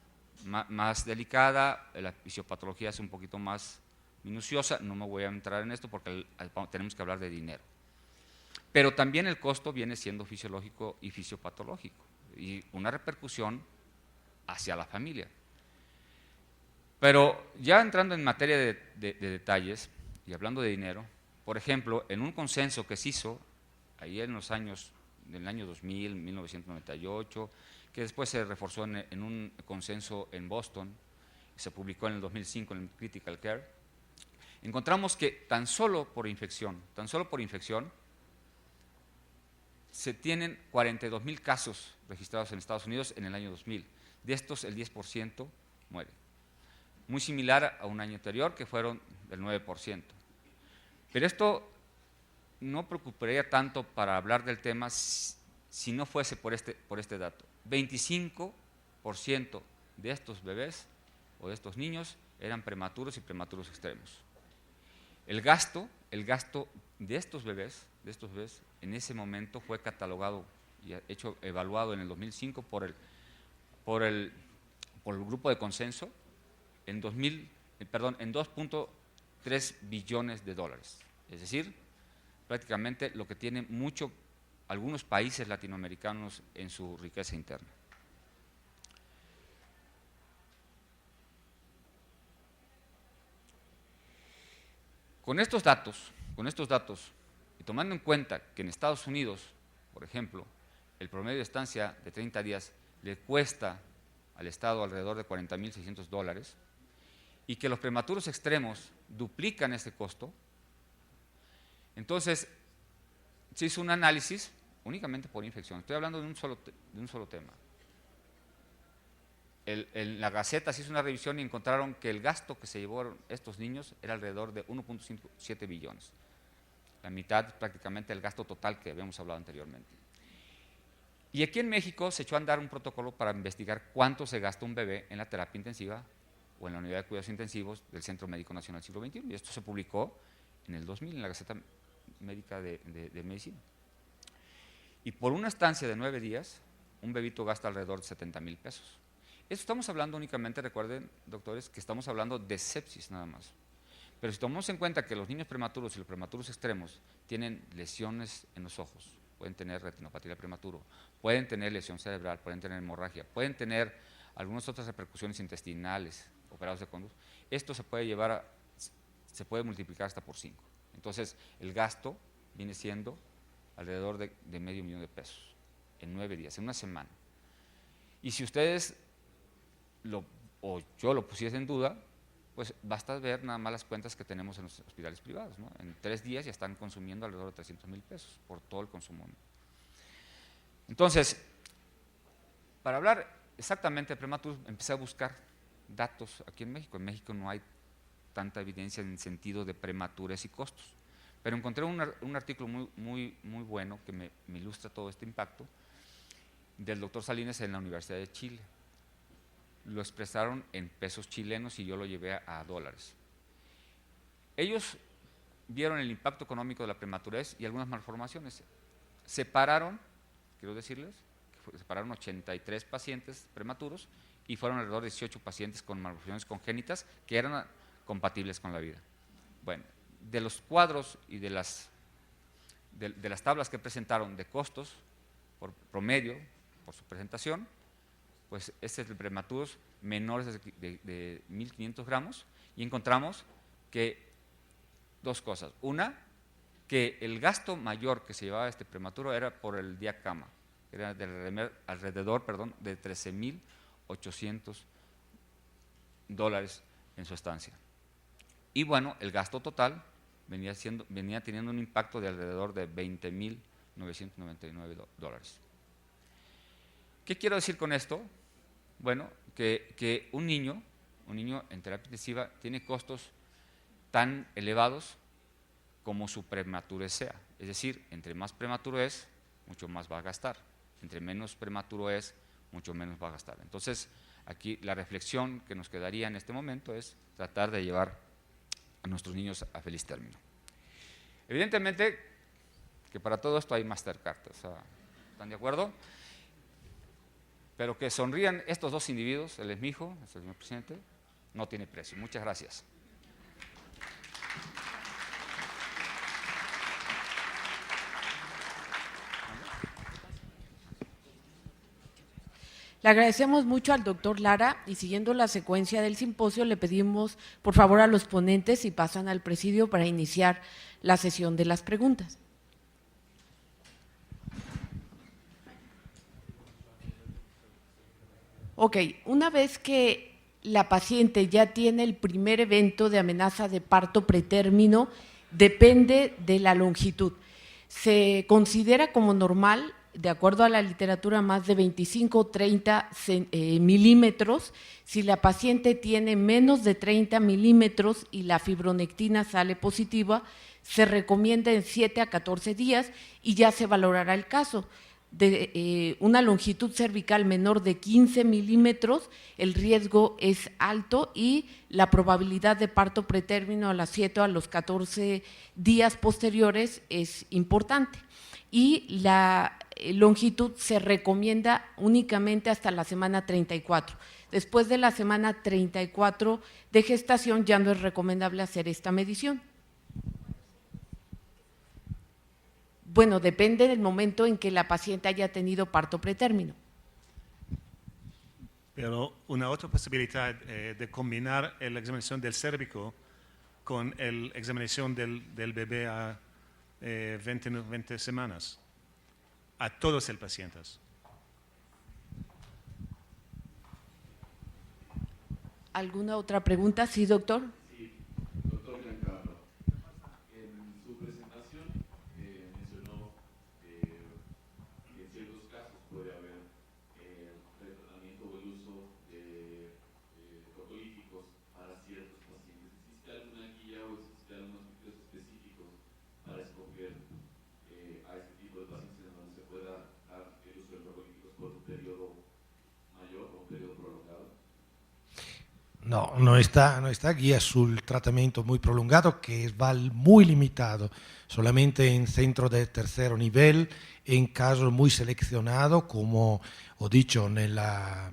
delicada, la fisiopatología es un poquito más minuciosa, no me voy a entrar en esto porque tenemos que hablar de dinero. Pero también el costo viene siendo fisiológico y fisiopatológico, y una repercusión hacia la familia. Pero ya entrando en materia de detalles y hablando de dinero, por ejemplo, en un consenso que se hizo ahí en los años, del año 2000, 1998, que después se reforzó en un consenso en Boston, se publicó en el 2005 en el Critical Care, encontramos que tan solo por infección, se tienen 42,000 casos registrados en Estados Unidos en el año 2000. De estos, el 10% muere. Muy similar a un año anterior, que fueron del 9%. Pero esto no preocuparía tanto para hablar del tema si no fuese por este dato. 25% de estos bebés o de estos niños eran prematuros y prematuros extremos. El gasto de estos bebés en ese momento fue catalogado y evaluado en el 2005 por el grupo de consenso en 2.3 billones de dólares. Es decir, prácticamente lo que tienen algunos países latinoamericanos en su riqueza interna. Con estos datos, y tomando en cuenta que en Estados Unidos, por ejemplo, el promedio de estancia de 30 días le cuesta al Estado alrededor de $40,600, y que los prematuros extremos duplican ese costo, entonces se hizo un análisis únicamente por infección. Estoy hablando de un solo tema. En la Gaceta se hizo una revisión y encontraron que el gasto que se llevaron estos niños era alrededor de 1.57 billones. La mitad prácticamente del gasto total que habíamos hablado anteriormente. Y aquí en México se echó a andar un protocolo para investigar cuánto se gasta un bebé en la terapia intensiva o en la unidad de cuidados intensivos del Centro Médico Nacional Siglo XXI. Y esto se publicó en el 2000 en la Gaceta Médica de Medicina. Y por una estancia de 9 días, un bebito gasta alrededor de 70,000 pesos. Esto estamos hablando únicamente, recuerden, doctores, que estamos hablando de sepsis nada más. Pero si tomamos en cuenta que los niños prematuros y los prematuros extremos tienen lesiones en los ojos, pueden tener retinopatía prematuro, pueden tener lesión cerebral, pueden tener hemorragia, pueden tener algunas otras repercusiones intestinales, operados de conducto, esto se puede multiplicar hasta por 5. Entonces, el gasto viene siendo alrededor de $500,000 de pesos en 9 días, en una semana. Y si ustedes o yo lo pusiese en duda, pues basta ver nada más las cuentas que tenemos en los hospitales privados, ¿no? En 3 días ya están consumiendo alrededor de 300,000 pesos por todo el consumo. Entonces, para hablar exactamente de prematuros, empecé a buscar datos aquí en México. En México no hay tanta evidencia en el sentido de prematurez y costos, pero encontré un artículo muy bueno que me ilustra todo este impacto del doctor Salinas en la Universidad de Chile. Lo expresaron en pesos chilenos y yo lo llevé a dólares. Ellos vieron el impacto económico de la prematurez y algunas malformaciones. Separaron, quiero decirles, que separaron 83 pacientes prematuros y fueron alrededor de 18 pacientes con malformaciones congénitas que eran compatibles con la vida. Bueno, de los cuadros y de las tablas que presentaron de costos por promedio, por su presentación, pues este es el prematuros menores de 1.500 gramos y encontramos que dos cosas. Una, que el gasto mayor que se llevaba este prematuro era por el día cama, era alrededor de $13,800 en su estancia. Y bueno, el gasto total venía teniendo un impacto de alrededor de $20,999. ¿Qué quiero decir con esto? Bueno, que un niño en terapia intensiva tiene costos tan elevados como su prematurez sea. Es decir, entre más prematuro es, mucho más va a gastar. Entre menos prematuro es, mucho menos va a gastar. Entonces, aquí la reflexión que nos quedaría en este momento es tratar de llevar a nuestros niños a feliz término. Evidentemente que para todo esto hay Mastercard, o sea, ¿están de acuerdo? Pero que sonrían estos dos individuos, él es mi hijo, es el señor presidente, no tiene precio. Muchas gracias.
Le agradecemos mucho al doctor Lara y siguiendo la secuencia del simposio le pedimos por favor a los ponentes si pasan al presidio para iniciar la sesión de las preguntas. Ok, una vez que la paciente ya tiene el primer evento de amenaza de parto pretérmino, depende de la longitud. Se considera como normal, de acuerdo a la literatura, más de 25 o 30 milímetros. Si la paciente tiene menos de 30 milímetros y la fibronectina sale positiva, se recomienda en 7 a 14 días y ya se valorará el caso. De una longitud cervical menor de 15 milímetros, el riesgo es alto y la probabilidad de parto pretérmino a las 7 o a los 14 días posteriores es importante. Y la longitud se recomienda únicamente hasta la semana 34. Después de la semana 34 de gestación ya no es recomendable hacer esta medición. Bueno, depende del momento en que la paciente haya tenido parto pretérmino.
Pero una otra posibilidad de combinar la examinación del cérvico con la examinación del bebé a 20 semanas, a todos los pacientes.
¿Alguna otra pregunta? Sí, doctor.
No, non está guía sul tratamiento muy prolongado, que va muy limitado, solamente en centro de tercer nivel, en casos muy seleccionados, como ho dicho, nella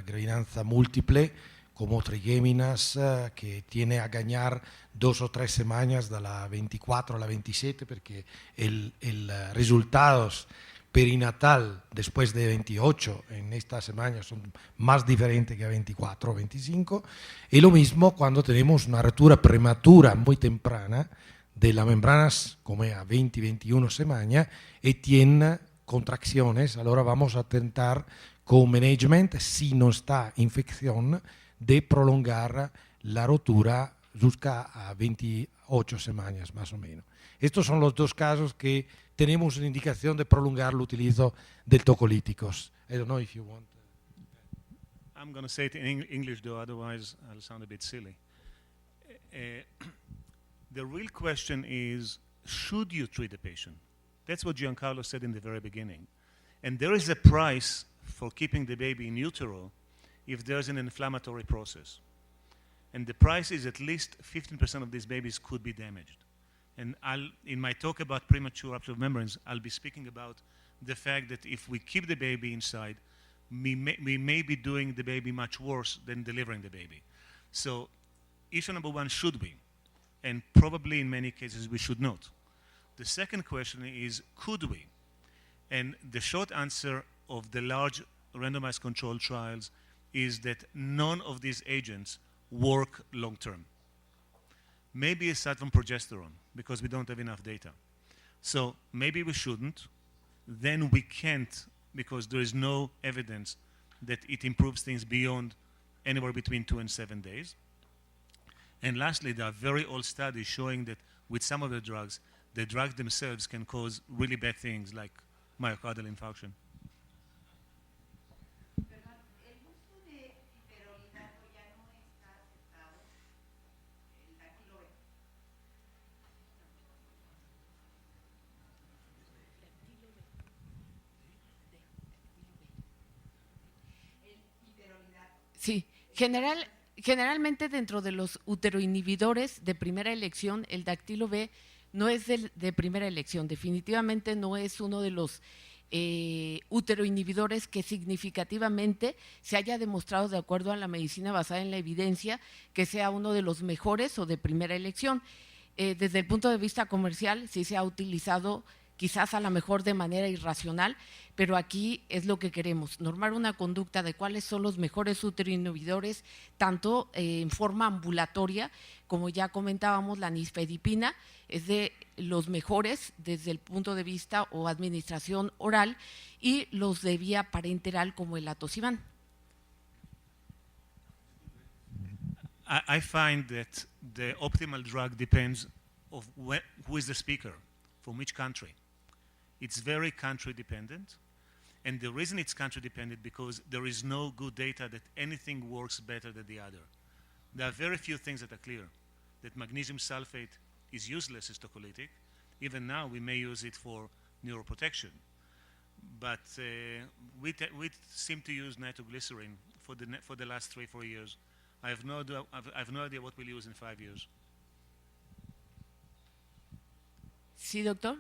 gravidanza múltiple, como trigéminas, que tiene a ganar 2 o 3 semanas de la 24 a la 27, porque el resultados perinatal después de 28 en estas semanas son más diferentes que a 24 o 25, y lo mismo cuando tenemos una rotura prematura muy temprana de las membranas como a 20-21 semanas y tiene contracciones, ahora vamos a intentar con management, si no está infección, de prolongar la rotura jusqu'à a 28 semanas más o menos. Estos son los dos casos que tenemos una indicación de prolongar el utilizo de tocolíticos. I don't know if you want.
I'm going to say it in English, though, otherwise I'll sound a bit silly. The real question is, should you treat the patient? That's what Giancarlo said in the very beginning. And there is a price for keeping the baby in utero if there's an inflammatory process. And the price is at least 15% of these babies could be damaged. And in my talk about premature rupture of membranes, I'll be speaking about the fact that if we keep the baby inside, we may be doing the baby much worse than delivering the baby. So issue number one, should we? And probably in many cases we should not. The second question is, could we? And the short answer of the large randomized controlled trials is that none of these agents work long term. Maybe aside from progesterone, because we don't have enough data. So maybe we shouldn't. Then we can't, because there is no evidence that it improves things beyond anywhere between 2 and 7 days. And lastly, there are very old studies showing that with some of the drugs themselves can cause really bad things like myocardial infarction.
Sí, generalmente dentro de los uteroinhibidores de primera elección, el dactilo B no es de primera elección, definitivamente no es uno de los uteroinhibidores que significativamente se haya demostrado, de acuerdo a la medicina basada en la evidencia, que sea uno de los mejores o de primera elección. Desde el punto de vista comercial sí se ha utilizado quizás a lo mejor de manera irracional, pero aquí es lo que queremos, normar una conducta de cuáles son los mejores uteroinhibidores, tanto en forma ambulatoria, como ya comentábamos, la nisfedipina es de los mejores desde el punto de vista o administración oral, y los de vía parenteral como el atosiban.
I find that the optimal drug depends on who is the speaker, from which country. It's very country dependent, and the reason it's country dependent because there is no good data that anything works better than the other. There are very few things that are clear. That magnesium sulfate is useless as tocolytic. Even now we may use it for neuroprotection. But we seem to use nitroglycerin for the last 3-4 years. I have no idea what we'll use in 5 years.
Sí, doctor.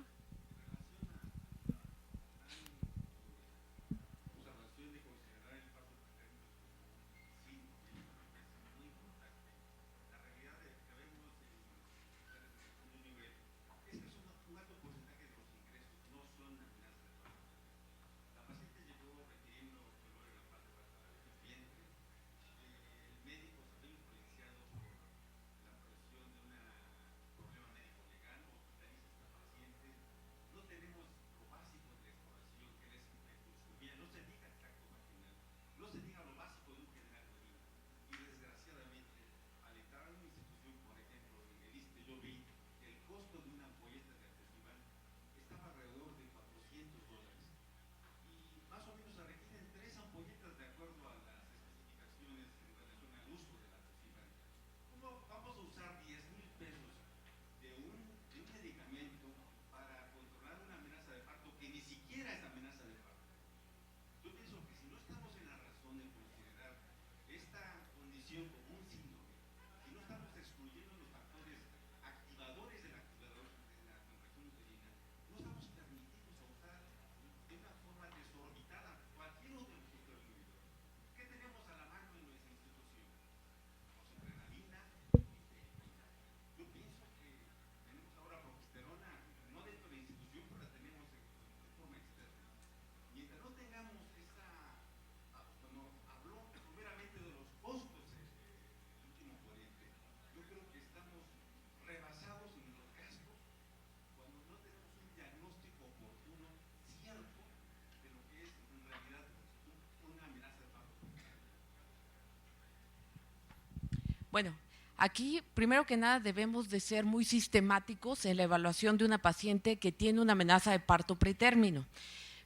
Bueno, aquí primero que nada debemos de ser muy sistemáticos en la evaluación de una paciente que tiene una amenaza de parto pretérmino.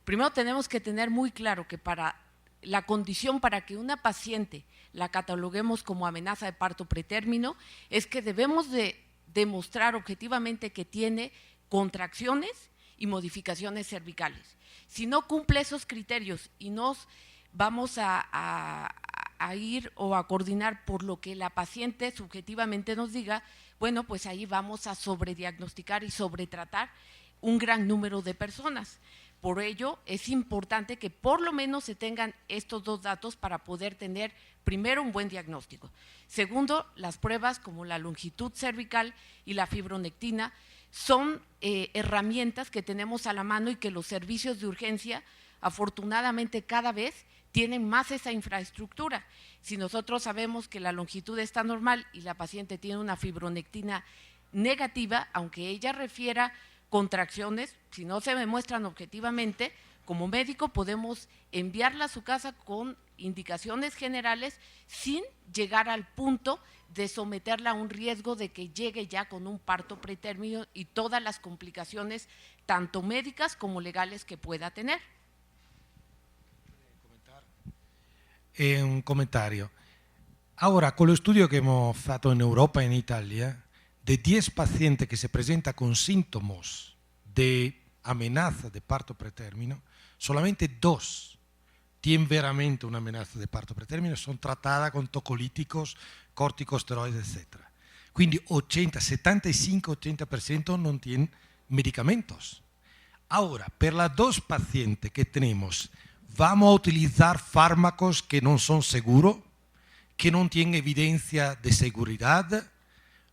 Primero tenemos que tener muy claro que para la condición para que una paciente la cataloguemos como amenaza de parto pretérmino es que debemos de demostrar objetivamente que tiene contracciones y modificaciones cervicales. Si no cumple esos criterios y nos vamos a ir o a coordinar por lo que la paciente subjetivamente nos diga, bueno, pues ahí vamos a sobrediagnosticar y sobretratar un gran número de personas. Por ello, es importante que por lo menos se tengan estos dos datos para poder tener, primero, un buen diagnóstico. Segundo, las pruebas como la longitud cervical y la fibronectina son herramientas que tenemos a la mano y que los servicios de urgencia, afortunadamente, cada vez tienen más esa infraestructura. Si nosotros sabemos que la longitud está normal y la paciente tiene una fibronectina negativa, aunque ella refiera contracciones, si no se demuestran objetivamente, como médico podemos enviarla a su casa con indicaciones generales sin llegar al punto de someterla a un riesgo de que llegue ya con un parto pretérmino y todas las complicaciones, tanto médicas como legales, que pueda tener.
Un commentario. Ahora, con lo studio che abbiamo fatto in Europa e in Italia, de 10 pacientes que se presentan con síntomas de amenaza de parto pretérmino, solamente 2 tienen veramente una amenaza de parto pretérmino, sono trattate con tocolíticos, corticosteroidi, etc. Quindi 75-80% non tienen medicamentos. Ahora, per las 2 pacientes que tenemos, ¿vamos a utilizar fármacos que no son seguros, que no tienen evidencia de seguridad?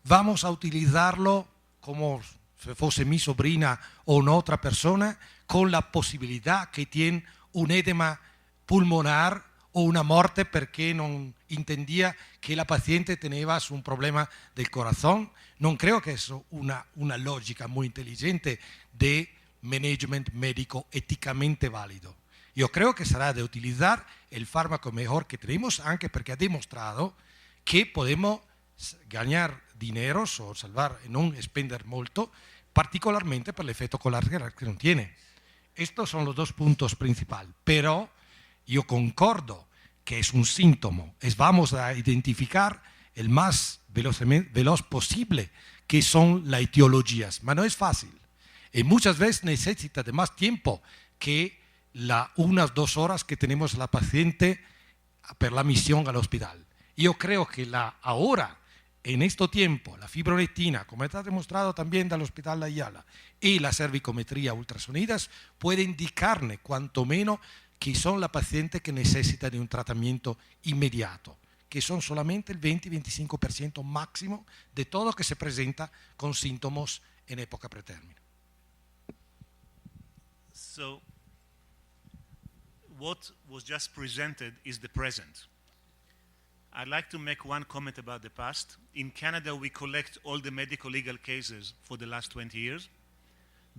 ¿Vamos a utilizarlo como si fuese mi sobrina o una otra persona, con la posibilidad que tiene un edema pulmonar o una muerte porque no entendía que la paciente tenía un problema del corazón? No creo que eso una lógica muy inteligente de management médico éticamente válido. Yo creo que será de utilizar el fármaco mejor que tenemos, anche perché ha demostrado que podemos ganar dinero o salvar e non spendere molto, particolarmente per l'effetto colateral que non tiene. Estos son los 2 puntos principales, pero yo concordo que es un síntoma, vamos a identificar el más veloz posible que son las etiologías, pero no es fácil y muchas veces necesita de más tiempo que las 1-2 horas que tenemos la paciente per la misión al hospital. Yo creo que ahora, en este tiempo, la fibronectina, como está demostrado también del Hospital de Ayala, y la cervicometría ultrasonidas puede indicarne cuanto menos que son la paciente que necesita de un tratamiento inmediato, que son solamente el 20-25% máximo de todo que se presenta con síntomas en época pretérmino.
So, what was just presented is the present. I'd like to make one comment about the past. In Canada, we collect all the medical legal cases for the last 20 years.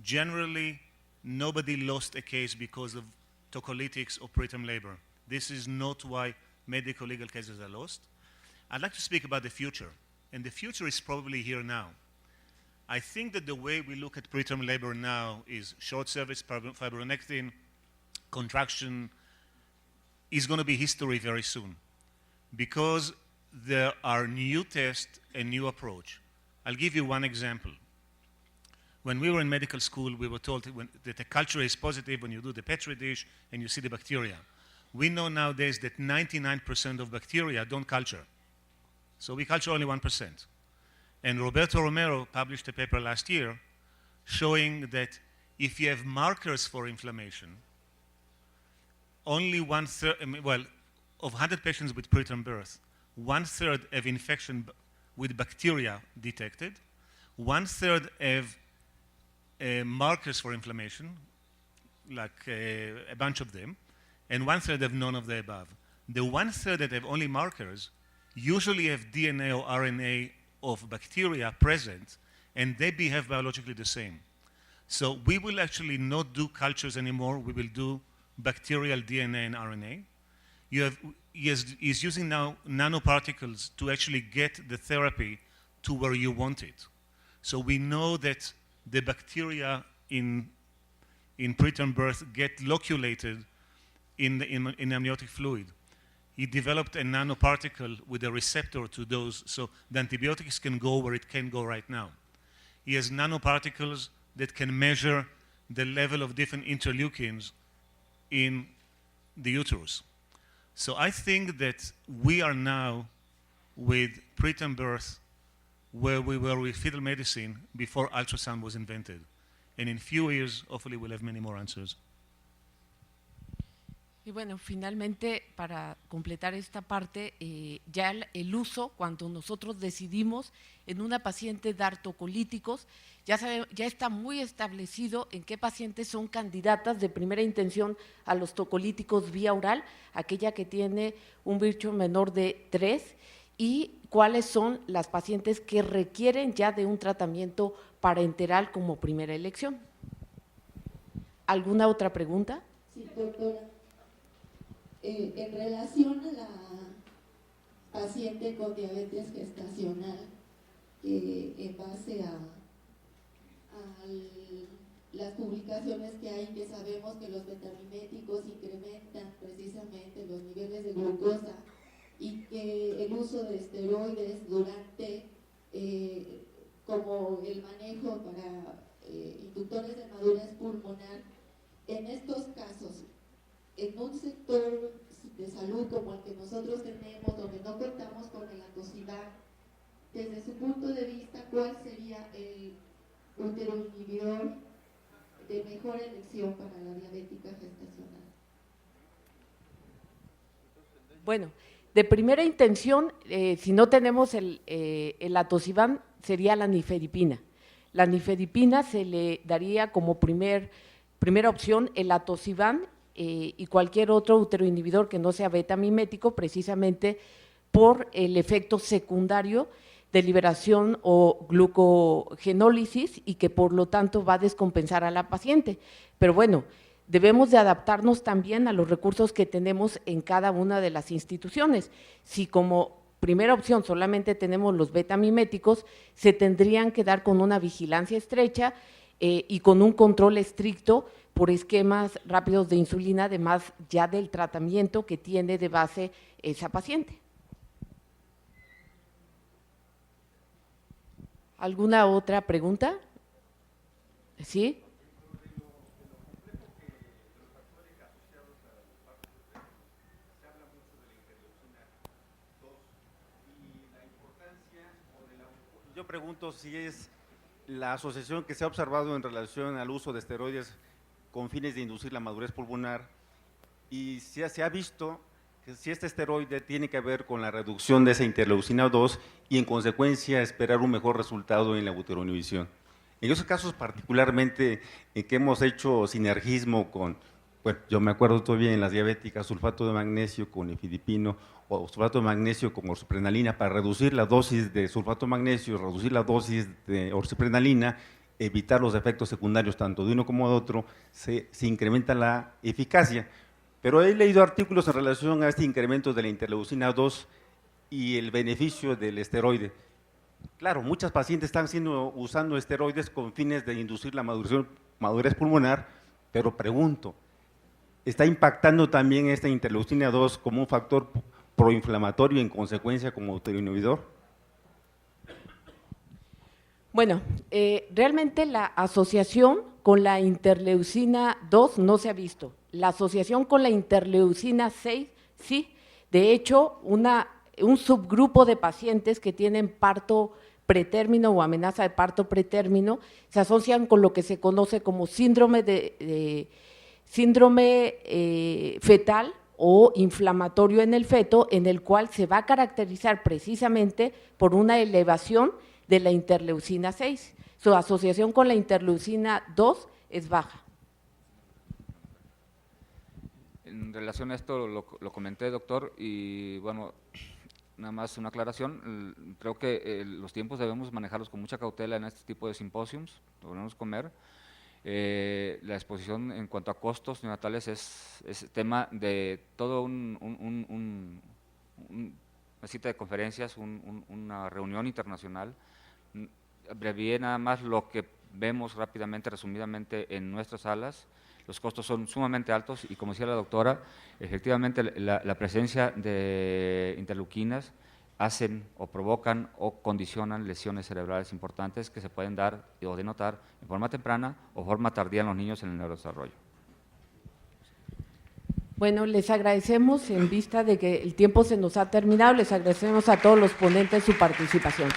Generally, nobody lost a case because of tocolytics or preterm labor. This is not why medical legal cases are lost. I'd like to speak about the future, and the future is probably here now. I think that the way we look at preterm labor now is short cervix, fibronectin, contraction is going to be history very soon, because there are new tests and new approach. I'll give you one example. When we were in medical school, we were told that the culture is positive when you do the Petri dish and you see the bacteria. We know nowadays that 99% of bacteria don't culture. So we culture only 1%. And Roberto Romero published a paper last year showing that if you have markers for inflammation, only 1/3, well, of 100 patients with preterm birth, 1/3 have infection with bacteria detected, 1/3 have markers for inflammation, like a bunch of them, and 1/3 have none of the above. The 1/3 that have only markers usually have DNA or RNA of bacteria present, and they behave biologically the same. So we will actually not do cultures anymore. We will do bacterial DNA and RNA. is using now nanoparticles to actually get the therapy to where you want it. So we know that the bacteria in preterm birth get loculated in amniotic fluid. He developed a nanoparticle with a receptor to those, so the antibiotics can go where it can go right now. He has nanoparticles that can measure the level of different interleukins in the uterus. So I think that we are now with preterm birth where we were with fetal medicine before ultrasound was invented. And in few years, hopefully we'll have many more answers.
Y bueno, finalmente, para completar esta parte, ya el uso, cuando nosotros decidimos en una paciente dar tocolíticos, ya está muy establecido en qué pacientes son candidatas de primera intención a los tocolíticos vía oral, aquella que tiene un Virchow menor de 3, y cuáles son las pacientes que requieren ya de un tratamiento parenteral como primera elección. ¿Alguna otra pregunta?
Sí, doctora. En relación a la paciente con diabetes gestacional, en base a las publicaciones que hay, que sabemos que los betamiméticos incrementan precisamente los niveles de glucosa y que el uso de esteroides durante, como el manejo para inductores de madurez pulmonar, en estos casos, en un sector de salud como el que nosotros tenemos, donde no contamos con el atosidad, desde su punto de vista, ¿cuál sería el uteroinhibidor de mejor elección para la diabética gestacional?
Bueno, de primera intención, si no tenemos el atosiban, sería la nifedipina. La nifedipina se le daría como primera opción el atosiban y cualquier otro uteroinhibidor que no sea beta-mimético, precisamente por el efecto secundario de liberación o glucogenólisis y que por lo tanto va a descompensar a la paciente. Pero bueno, debemos de adaptarnos también a los recursos que tenemos en cada una de las instituciones. Si como primera opción solamente tenemos los beta-miméticos, se tendrían que dar con una vigilancia estrecha y con un control estricto por esquemas rápidos de insulina, además ya del tratamiento que tiene de base esa paciente. ¿Alguna otra pregunta? ¿Sí?
Yo pregunto si es la asociación que se ha observado en relación al uso de esteroides con fines de inducir la madurez pulmonar y si se ha visto que si este esteroide tiene que ver con la reducción de esa interleucina 2 y en consecuencia esperar un mejor resultado en la uteroinhibición. En esos casos particularmente en que hemos hecho sinergismo con, bueno, yo me acuerdo todavía en las diabéticas, sulfato de magnesio con nifedipino o sulfato de magnesio con orsoprenalina para reducir la dosis de sulfato de magnesio, reducir la dosis de orsoprenalina, evitar los efectos secundarios tanto de uno como de otro, se incrementa la eficacia. Pero he leído artículos en relación a este incremento de la interleucina 2 y el beneficio del esteroide. Claro, muchas pacientes están usando esteroides con fines de inducir la madurez pulmonar, pero pregunto, ¿está impactando también esta interleucina 2 como un factor proinflamatorio y en consecuencia como uteroinhibidor?
Bueno, realmente la asociación con la interleucina 2 no se ha visto. La asociación con la interleucina 6, sí. De hecho, un subgrupo de pacientes que tienen parto pretérmino o amenaza de parto pretérmino se asocian con lo que se conoce como síndrome fetal o inflamatorio en el feto, en el cual se va a caracterizar precisamente por una elevación de la interleucina 6. Su asociación con la interleucina 2 es baja.
En relación a esto lo comenté, doctor, y bueno, nada más una aclaración, creo que los tiempos debemos manejarlos con mucha cautela en este tipo de simposiums, lo debemos comer. La exposición en cuanto a costos neonatales es tema de todo una cita de conferencias, una reunión internacional. Abrevié nada más lo que vemos rápidamente, resumidamente en nuestras salas. Los costos son sumamente altos y, como decía la doctora, efectivamente la presencia de interleuquinas hacen o provocan o condicionan lesiones cerebrales importantes que se pueden dar o denotar en forma temprana o forma tardía en los niños en el neurodesarrollo.
Bueno, les agradecemos, en vista de que el tiempo se nos ha terminado, les agradecemos a todos los ponentes su participación.